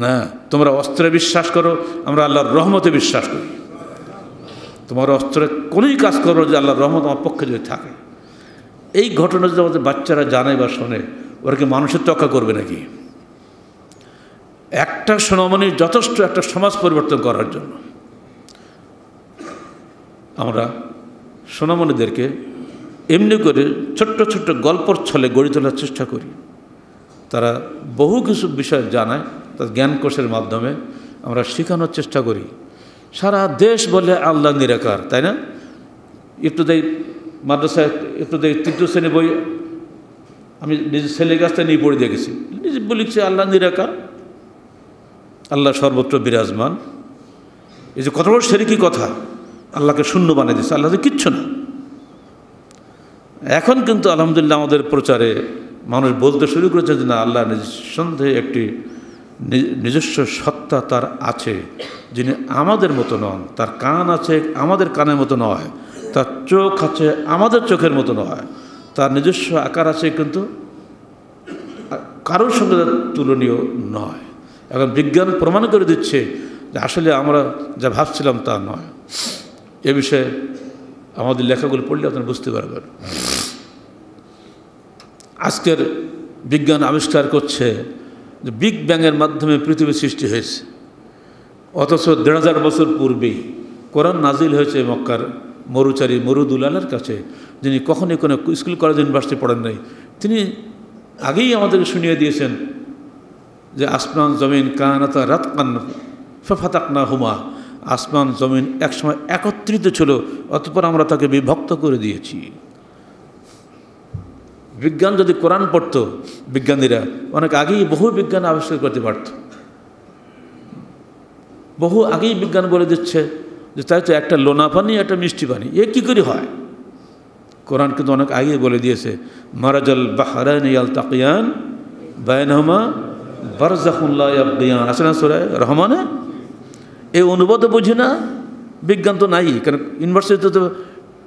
না, তোমরা অস্ত্রে বিশ্বাস করো, আমরা আল্লাহর রহমতে বিশ্বাস করি। তোমার অস্ত্রে কোনোই কাজ করো যে আল্লাহর রহমত আমার পক্ষে যদি থাকে। এই ঘটনা যদি আমাদের বাচ্চারা জানে বা শোনে, ওরা কি মানুষের তক্কা করবে নাকি? একটা সোনামণি যথেষ্ট একটা সমাজ পরিবর্তন করার জন্য। আমরা সোনামণিদেরকে এমনি করে ছোট্ট ছোট্ট গল্পর ছলে গড়ে তোলার চেষ্টা করি। তারা বহু কিছু বিষয় জানায়, তার জ্ঞানকোষের মাধ্যমে আমরা শেখানোর চেষ্টা করি। সারা দেশ বলে আল্লাহ নিরাকার, তাই না? একটু দেই মাদ্রাসায়, একটু দেই তৃতীয় শ্রেণী বই আমি নিজের ছেলের কাছ থেকে নিয়ে পড়ে দেখেছি, নিজে লিখছে আল্লাহ নিরাকার, আল্লাহ সর্বত্র বিরাজমান। এই যে কত বড় শিরকি কথা, আল্লাহকে শূন্য বানিয়ে দিচ্ছে, আল্লাহ কিচ্ছু না। এখন কিন্তু আলহামদুলিল্লাহ আমাদের প্রচারে মানুষ বলতে শুরু করেছে যে না, আল্লাহ নিঃসন্দেহে একটি নিজস্ব সত্তা তার আছে, যিনি আমাদের মতো নন। তার কান আছে, আমাদের কানের মতো নয়। তার চোখ আছে, আমাদের চোখের মতো নয়। তার নিজস্ব আকার আছে, কিন্তু কারোর সঙ্গে তুলনীয় নয়। এখন বিজ্ঞান প্রমাণ করে দিচ্ছে যে আসলে আমরা যা ভাবছিলাম তা নয়। এ বিষয়ে আমাদের লেখাগুলো পড়লে আপনারা বুঝতে পারবেন। আজকের বিজ্ঞান আবিষ্কার করছে যে বিগ ব্যাংয়ের মাধ্যমে পৃথিবী সৃষ্টি হয়েছে, অথচ ১,৫০০ বছর পূর্বেই কোরআন নাজিল হয়েছে মক্কার মরুচারী মরুদুলালের কাছে, যিনি কখনই কোনো স্কুল কলেজ ইউনিভার্সিটি পড়েন নাই। তিনি আগেই আমাদেরকে শুনিয়ে দিয়েছেন যে আসমান জমিন কানাতা রাতকান ফাতাকনা হুমা, আসমান জমিন একসময় একত্রিত ছিল, অতঃপর আমরা তাকে বিভক্ত করে দিয়েছি। বিজ্ঞান যদি কোরআন পড়ত, বিজ্ঞানীরা অনেক আগেই বহু বিজ্ঞান আবিষ্কার করতে পারত। বহু আগেই বিজ্ঞান বলে দিচ্ছে যে তাই তো একটা লোনা পানি, একটা মিষ্টি পানি, এ কী করে হয়? কোরআন কিন্তু অনেক আগেই বলে দিয়েছে, মারাজাল বাহরাইন ইয়ালতাকিয়ান বাইনহুমা বারযাখুন লা ইয়াবগিয়ান। আছে না সূরা রহমানে? এই অনুবাদও বুঝি না, বিজ্ঞান তো নাই। কারণ ইউনিভার্সিটিতে তো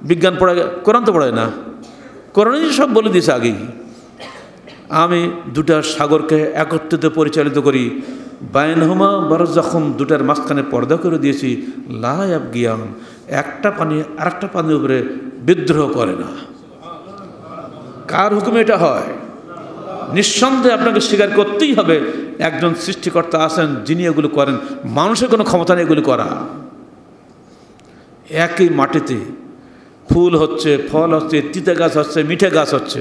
বিজ্ঞান পড়ায়, কোরআন তো পড়ায় না। কোরআনই সব বলে দিয়েছে আগেই। আমি দুটা সাগরকে একত্রিত পরিচালিত করি, বাইনহুমা বারযাখুন, দুটার মাঝখানে পর্দা করে দিয়েছি, লা ইয়াবগিয়ান, একটা পানি আরেকটা পানির উপরে বিদ্রোহ করে না। কার হুকুমে এটা হয়? নিঃসন্দেহে আপনাকে স্বীকার করতেই হবে একজন সৃষ্টিকর্তা আছেন যিনি এগুলো করেন। মানুষের কোনো ক্ষমতা নেই এগুলি করা। একই মাটিতে ফুল হচ্ছে, ফল হচ্ছে, তিতা গাছ হচ্ছে, মিঠে গাছ হচ্ছে,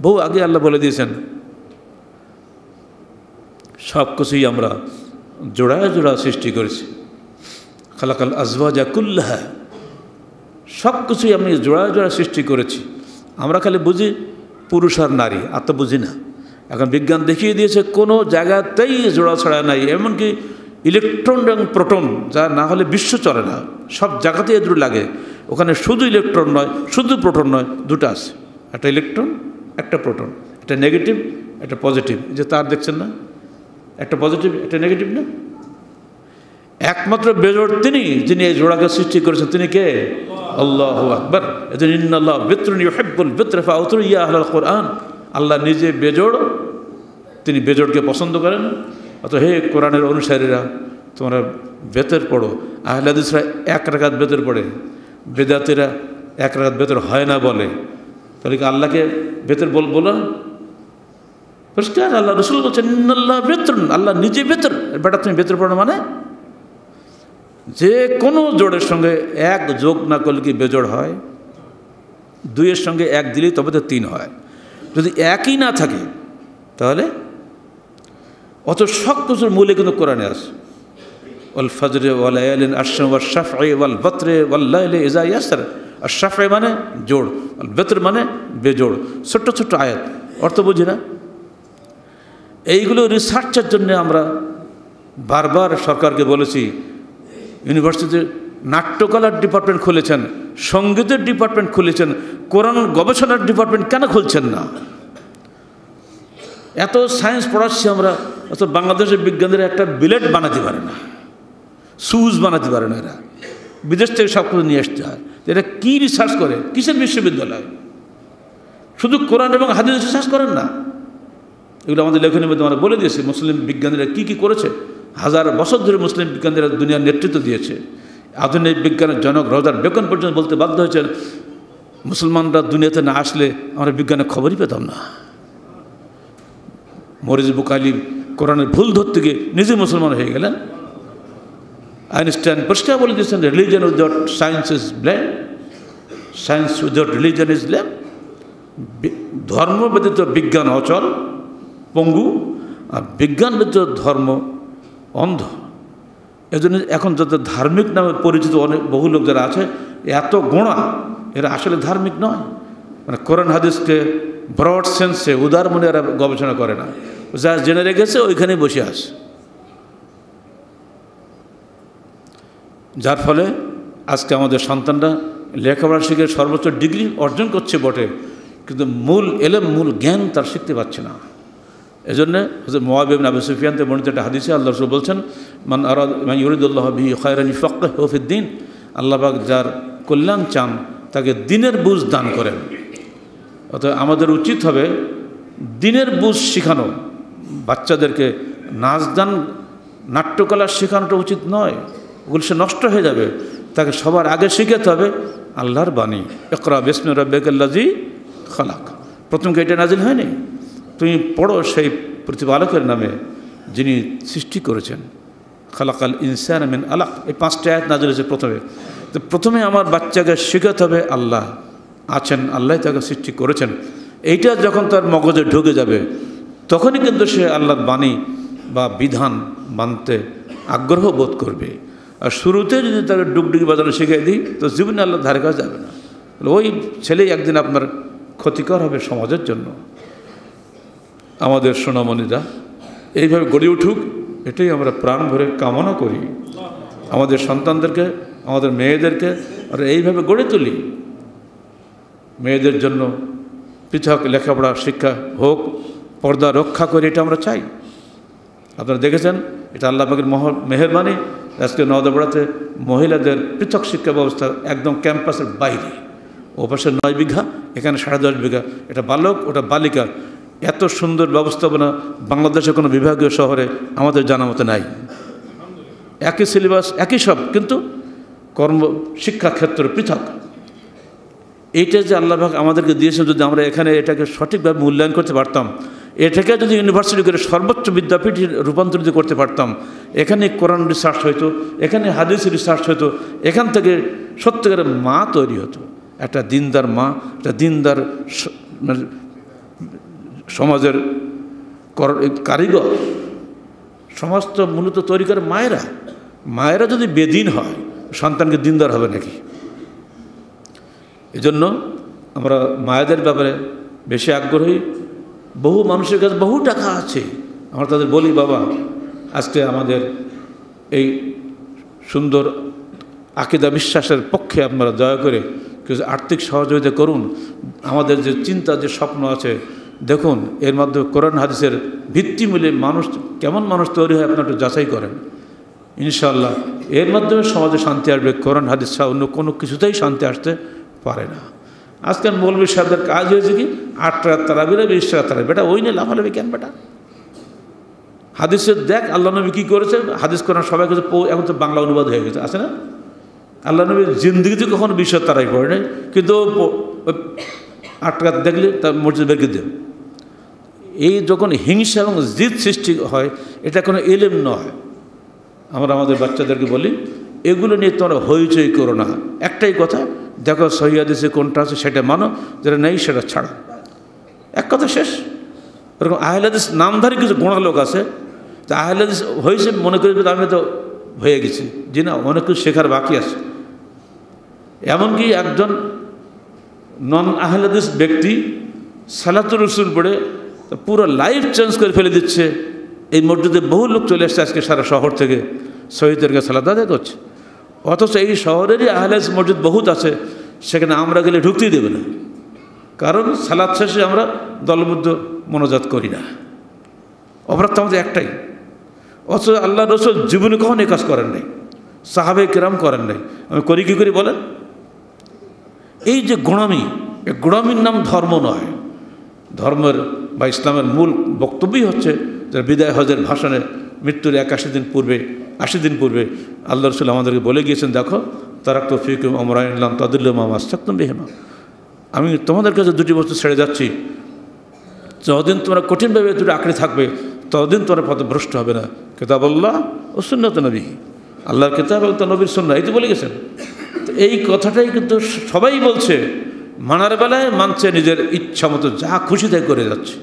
বহু আগে আল্লাহ বলে দিয়েছেন। সব কিছুই আমরা জোড়ায় জোড়া সৃষ্টি করেছি। খালাকাল আজওয়াজা কুল্লাহা, সব কিছুই আমি জোড়ায় জোড়া সৃষ্টি করেছি। আমরা খালি বুঝি পুরুষ আর নারী, আর তো বুঝি না। এখন বিজ্ঞান দেখিয়ে দিয়েছে কোনো জায়গাতেই জোড়া ছড়া নাই, এমনকি ইলেকট্রন এবং প্রোটন যা না হলে বিশ্ব চলে না, সব জায়গাতেই এ দুটো লাগে। ওখানে শুধু ইলেকট্রন নয়, শুধু প্রোটন নয়, দুটো আছে, একটা ইলেকট্রন একটা প্রোটন, একটা নেগেটিভ একটা পজিটিভ। যে তার দেখছেন না, একটা পজিটিভ একটা নেগেটিভ না। একমাত্র বেজোড় তিনি, যিনি এই জোড়াকে সৃষ্টি করেছেন, তিনি কে? আল্লাহু আকবার। এজন্য ইন্নাল্লাহ বিত্রুন ইউহিব্বুল বিত্র ফাউতরু ইয়া আহলাল কোরআন। আল্লাহ নিজে বেজোড়, তিনি বেজোড়কে পছন্দ করেন। অত হে কোরআনের অনুসারীরা, তোমরা বেতের পড়ো। আহলে হাদিসরা এক রাকাত বেতের পড়ে, বেদাতিরা এক রাকাত বেতের হয় না বলে। তাহলে কি আল্লাহকে বেতের বলো? পরিষ্কার আল্লাহ রসুল বলছেন ইন্নাল্লাহ বিত্রুন, আল্লাহ নিজে বেতর। বেটা তুমি বেতের পড়ো মানে যে কোনো জোড়ের সঙ্গে এক যোগ না করলে কি বেজোড় হয়? দুইয়ের সঙ্গে এক দিলেই তবে তো তিন হয়। যদি একই না থাকে তাহলে অত সব কিছুর মূলে কিন্তু কোরআনে আছে। ওয়াল ফজরে ওয়াল লায়ালিন আশর ওয়াল শাফঈ ওয়াল বত্রে ওয়াল লাইলি ইযা ইয়াসর। আর শাফঈ মানে জোড়, আর বত্র মানে বেজোড়। ছোট্ট ছোট্ট আয়াত, অর্থ বুঝি না। এইগুলো রিসার্চের জন্য আমরা বারবার সরকারকে বলেছি, ইউনিভার্সিটিতে নাট্যকলার ডিপার্টমেন্ট খুলেছেন, সঙ্গীতের ডিপার্টমেন্ট খুলেছেন, কোরআন গবেষণার ডিপার্টমেন্ট কেন খুলছেন না? এত সায়েন্স পড়াচ্ছি আমরা, অত বাংলাদেশের বিজ্ঞানীরা একটা বিলেট বানাতে পারে না, সুজ বানাতে পারে না। এরা বিদেশ থেকে সব কিছু নিয়ে আসতে হয়। এটা কী রিসার্চ করে? কিসের বিশ্ববিদ্যালয়? শুধু কোরআন এবং হাদিস রিসার্চ করেন না। এগুলো আমাদের লেখনের মধ্যে আমরা বলে দিয়েছি মুসলিম বিজ্ঞানীরা কী কী করেছে। হাজার বছর ধরে মুসলিম বিজ্ঞানীরা দুনিয়ার নেতৃত্ব দিয়েছে। আধুনিক বিজ্ঞানের জনক রজার বেকন পর্যন্ত বলতে বাধ্য হয়েছেন, মুসলমানরা দুনিয়াতে না আসলে আমরা বিজ্ঞানের খবরই পেতাম না। মরিস বুকালি কোরআনের ভুল ধরতে গিয়ে নিজে মুসলমান হয়ে গেলেন। আইনস্টাইন পরিষ্কার বলে দিয়েছেন, religion without science is blame, science without religion is blame. ধর্ম ব্যতীত বিজ্ঞান অচল পঙ্গু, আর বিজ্ঞান ব্যতীত ধর্ম অন্ধ। এজন্য এখন যত ধার্মিক নামে পরিচিত অনেক বহু লোক যারা আছে, এত গোঁড়া, এরা আসলে ধার্মিক নয়। মানে কোরআন হাদিসকে ব্রড সেন্সে উদার মনে এরা গবেষণা করে না, যা জেনে রেখেছে ওইখানেই বসে আছে। যার ফলে আজকে আমাদের সন্তানরা লেখাপড়া শিখে সর্বোচ্চ ডিগ্রি অর্জন করছে বটে, কিন্তু মূল এলেম, মূল জ্ঞান তার শিখতে পারছে না। এজন্য হযরত মুআবিয়া ইবনে আবি সুফিয়ান থেকে বর্ণিত একটা হাদিসে আল্লাহ রাসূল বলছেন, মান ইউরিদুল্লাহু বিহি খায়রান ইফাক্কিহু ফিদ্দীন। আল্লাহ পাক যার কল্যাণ চান তাকে দ্বীনের বুঝ দান করেন। অতএব আমাদের উচিত হবে দ্বীনের বুঝ শেখানো। বাচ্চাদেরকে নাচ গান নাট্যকলা শেখানোটা উচিত নয়, ওগুলো সে নষ্ট হয়ে যাবে। তাকে সবার আগে শিখাতে হবে আল্লাহর বাণী, ইকরা বিসমি রাব্বিকাল্লাযী খালাক। প্রথম এটা নাজিল হয়নি, তুমি পড়ো সেই প্রতিপালকের নামে যিনি সৃষ্টি করেছেন। খালাকাল ইনসান মিন আলাক, এই 5টা আয়াত নাজিল হয়েছে প্রথমে। তো প্রথমে আমার বাচ্চাকে শেখাতে হবে আল্লাহ আছেন, আল্লাহ তাকে সৃষ্টি করেছেন। এইটা যখন তার মগজে ঢুকে যাবে তখনই কিন্তু সে আল্লাহর বাণী বা বিধান মানতে আগ্রহ বোধ করবে। আর শুরুতে যদি তাকে ডুগডুগি বাজানো শিখিয়ে দিই তো জীবনে আল্লাহর ধারে কাছে যাবে না। ওই ছেলেই একদিন আপনার ক্ষতিকর হবে সমাজের জন্য। আমাদের সোনামণিরা এইভাবে গড়ে উঠুক, এটাই আমরা প্রাণ ভরে কামনা করি। আমাদের সন্তানদেরকে, আমাদের মেয়েদেরকে আমরা এইভাবে গড়ে তুলি। মেয়েদের জন্য পৃথক লেখাপড়া শিক্ষা হোক, পর্দা রক্ষা করে, এটা আমরা চাই। আপনারা দেখেছেন এটা আল্লাহ পাকের মেহেরবানি। আজকে নওদাপাড়াতে মহিলাদের পৃথক শিক্ষা ব্যবস্থা একদম ক্যাম্পাসের বাইরে, ও পাশে 9 বিঘা, এখানে 10.5 বিঘা, এটা বালক ওটা বালিকা। এত সুন্দর ব্যবস্থাপনা বাংলাদেশের কোনো বিভাগীয় শহরে আমাদের জানা মতো নাই। একই সিলেবাস, একই সব, কিন্তু কর্ম শিক্ষাক্ষেত্র পৃথক। এইটা যে আল্লাহ পাক আমাদেরকে দিয়েছেন, যদি আমরা এখানে এটাকে সঠিকভাবে মূল্যায়ন করতে পারতাম, এটাকে যদি ইউনিভার্সিটি করে সর্বোচ্চ বিদ্যাপীঠে রূপান্তরিত করতে পারতাম, এখানে কোরআন রিসার্চ হইতো, এখানে হাদিস রিসার্চ হইতো, এখান থেকে সত্যিকারের মা তৈরি হতো, একটা দিনদার মা, একটা দিনদার সমাজের কারিগর। সমাজ তো মূলত তৈরি করে মায়েরা। মায়েরা যদি বেদিন হয়, সন্তানকে দিনদার হবে নাকি? এজন্য আমরা মায়েদের ব্যাপারে বেশি আগ্রহী। বহু মানুষের কাছে বহু টাকা আছে, আমরা তাদের বলি বাবা আজকে আমাদের এই সুন্দর আকীদা বিশ্বাসের পক্ষে আপনারা দয়া করে কিছু আর্থিক সহযোগিতা করুন। আমাদের যে চিন্তা যে স্বপ্ন আছে দেখুন, এর মাধ্যমে কোরআন হাদিসের ভিত্তি মিলে মানুষ কেমন মানুষ তৈরি হয় আপনারা একটু যাচাই করেন। ইনশাআল্লাহ এর মাধ্যমে সমাজে শান্তি আসবে। কোরআন হাদিস ছাড়া অন্য কোনো কিছুতেই শান্তি আসতে পারে না। আজকাল মৌলবী সাহেবদের কাজ হয়েছে কি 8 টাকা তারাবিরা 20 টাকা তারাবি, বেটা ওই নিয়ে লাফালাফি কেন বেটা? হাদিসের দেখ আল্লাহ নবী কী করেছে, হাদিস কোরআন সবাই কাছে এখন তো বাংলা অনুবাদ হয়ে গেছে, আছে না? আল্লাহ নবী জিন্দগিতে কখনো 20 টাকা তারাই পড়ে নাই, কিন্তু 8 টাকা দেখলে তার মসজিদ বের করে দেবে। এই যখন হিংসা এবং জিদ সৃষ্টি হয়, এটা কোনো ইলম নয়। আমরা আমাদের বাচ্চাদেরকে বলি এগুলো নিয়ে তোমরা হইচই করো না। একটাই কথা, দেখো সহিহ হাদিসে কোনটা আছে সেটা মানো, যেটা নেই সেটা ছাড়ো, এক কথা শেষ। এরকম আহলে হাদিস নামধারী কিছু গোঁড়া লোক আছে, তা আহলে হাদিস হয়েছে মনে করি আমি তো হয়ে গেছি, যে না অনেক কিছু শেখার বাকি আছে। এমনকি একজন নন আহলে হাদিস ব্যক্তি সালাতুর রাসূল পড়ে পুরো লাইফ চেঞ্জ করে ফেলে দিচ্ছে। এই মসজিদে বহু লোক চলে আসছে আজকে সারা শহর থেকে শহীদদেরকে সালাত আদায় করছে, অথচ এই শহরেরই আহলে হাদিস মসজিদ বহুত আছে, সেখানে আমরা গেলে ঢুকতেই দেবে না, কারণ সালাত শেষে আমরা দলবদ্ধ মোনাজাত করি না। অপরাধ আমাদের একটাই, অথচ আল্লাহ রাসূল জীবনে কখনো এই কাজ করেন নাই, সাহাবে কেরাম করেন নাই। আমি করি কী করি বলেন? এই যে গোঁড়ামি, এই গোঁড়ামির নাম ধর্ম নয়। ধর্মের বা ইসলামের মূল বক্তব্যই হচ্ছে যে বিদায় হজের ভাষণে মৃত্যুর 81 দিন পূর্বে 80 দিন পূর্বে আল্লাহ রাসূল আমাদেরকে বলে গিয়েছেন, দেখো তারাক্তু ফীকুম আমরাইন লান তাদিল্লু মা মাসসাকতুম বিহিমা, আমি তোমাদের কাছে দুটি বস্তু ছেড়ে যাচ্ছি, যতদিন তোমরা কঠিনভাবে দুটো আঁকড়ে থাকবে ততদিন তোমরা পথভ্রষ্ট হবে না। কিতাবুল্লাহ ও সুন্নাত নবী, আল্লাহর কিতাব এবং তার নবীর সুন্নাহ, এই তো বলে গেছেন। তো এই কথাটাই কিন্তু সবাই বলছে, মানার বেলায় মানছে নিজের ইচ্ছা মতো যা খুশি তাই করে যাচ্ছে।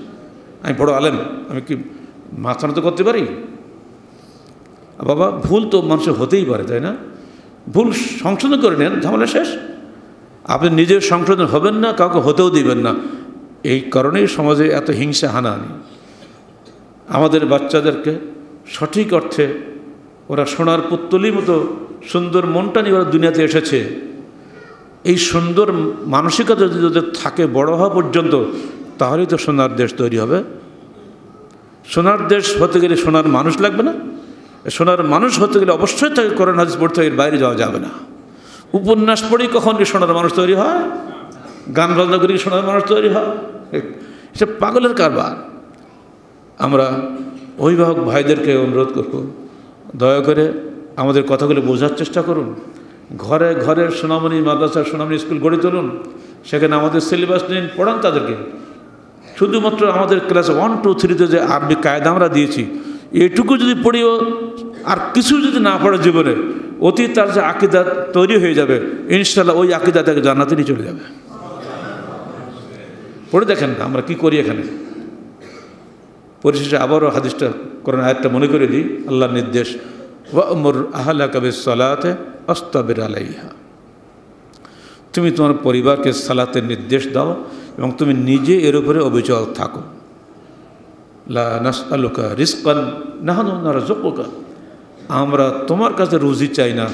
আমি বড় আলেম, আমি কি মাথা নত করতে পারি? বাবা ভুল তো মানুষের হতেই পারে, তাই না? ভুল সংশোধন করে নেন, ঝামেলা শেষ। আপনি নিজের সংশোধন হবেন না, কাউকে হতেও দিবেন না। এই কারণেই সমাজে এত হিংসা হানাহানি। আমাদের বাচ্চাদেরকে সঠিক অর্থে ওরা সোনার পুত্তলির মতো সুন্দর মনটা নিয়ে ওরা দুনিয়াতে এসেছে। এই সুন্দর মানসিকতা যদি ওদের থাকে বড় হওয়া পর্যন্ত, তাহলেই তো সোনার দেশ তৈরি হবে। সোনার দেশ হতে গেলে সোনার মানুষ লাগবে না? সোনার মানুষ হতে গেলে অবশ্যই তাকে কোরআন হাদিস পড়তে হবে, এর বাইরে যাওয়া যাবে না। উপন্যাস পড়েই কখন কি সোনার মানুষ তৈরি হয়? গান বাজনা করি সোনার মানুষ তৈরি হয়? এটা পাগলের কারবার। আমরা অভিভাবক ভাইদেরকে অনুরোধ করব, দয়া করে আমাদের কথাগুলো বোঝার চেষ্টা করুন। ঘরে ঘরে সোনামণি মাদ্রাসা, সোনামণি স্কুল গড়ে তুলুন, সেখানে আমাদের সিলেবাস নিন, পড়ান তাদেরকে। শুধুমাত্র আমাদের ক্লাস 1, 2, 3-তে যে আরবি কায়দা আমরা দিয়েছি, এটুকু যদি পড়িও আর কিছু যদি না পড়ে জীবনে, অতি তার যে আকীদা তৈরি হয়ে যাবে, ইনশাআল্লাহ ওই আকীদা তাকে জান্নাতে নিয়ে চলে যাবে। পড়ে দেখেন না আমরা কি করি এখানে। পরিশেষে আবারও হাদিসটা কোরআন আয়াতটা মনে করে দিই, আল্লাহর নির্দেশ, ওয়া'মুর আহলাকা বিস-সালাতি ওয়াসতাবির আলাইহা, তুমি তোমার পরিবারকে সালাতের নির্দেশ দাও এবং তুমি নিজে এর উপরে অবিচল থাকো। লা নাসআলুকা রিজকান নাহনু নারযুকুকা, আমরা তোমার কাছে রুজি চাই না,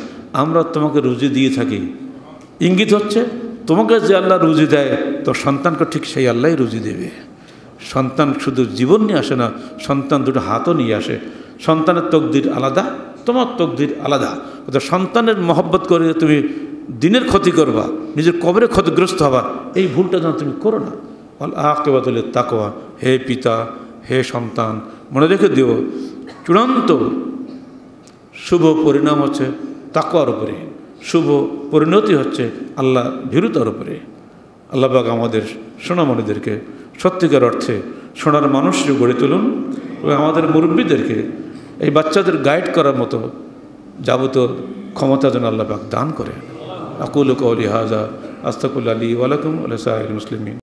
আমরা তোমাকে রুজি দিয়ে থাকি। ইঙ্গিত হচ্ছে তোমাকে যে আল্লাহ রুজি দেয়, তো সন্তানকে ঠিক সেই আল্লাহই রুজি দেবে। সন্তান শুধু জীবন নিয়ে আসে না, সন্তান দুটো হাতও নিয়ে আসে। সন্তানের তকদির আলাদা, তোমার তকদির আলাদা। অর্থাৎ সন্তানের মহব্বত করে তুমি দিনের ক্ষতি করবা, নিজের কবরে ক্ষতিগ্রস্ত হবা, এই ভুলটা যেন তুমি করো না। আল আকিবাতু লিত তাকওয়া, হে পিতা, হে সন্তান, মনে রেখে দিও চূড়ান্ত শুভ পরিণাম হচ্ছে তাকওয়ার উপরে, শুভ পরিণতি হচ্ছে আল্লাহ ভীরুতার উপরে। আল্লাহ পাক আমাদের সোনামণিদেরকে সত্যিকার অর্থে সোনার মানুষ গড়ে তুলুন এবং আমাদের মুরব্বীদেরকে এই বাচ্চাদের গাইড করার মতো যাবতীয় ক্ষমতা যেন আল্লাহ পাক দান করেন। আকুলু কওলি হাযা আস্তাগফিরুল্লাহ লি ওয়া লাকুম ওয়া লিসাইরিল মুসলিমিন।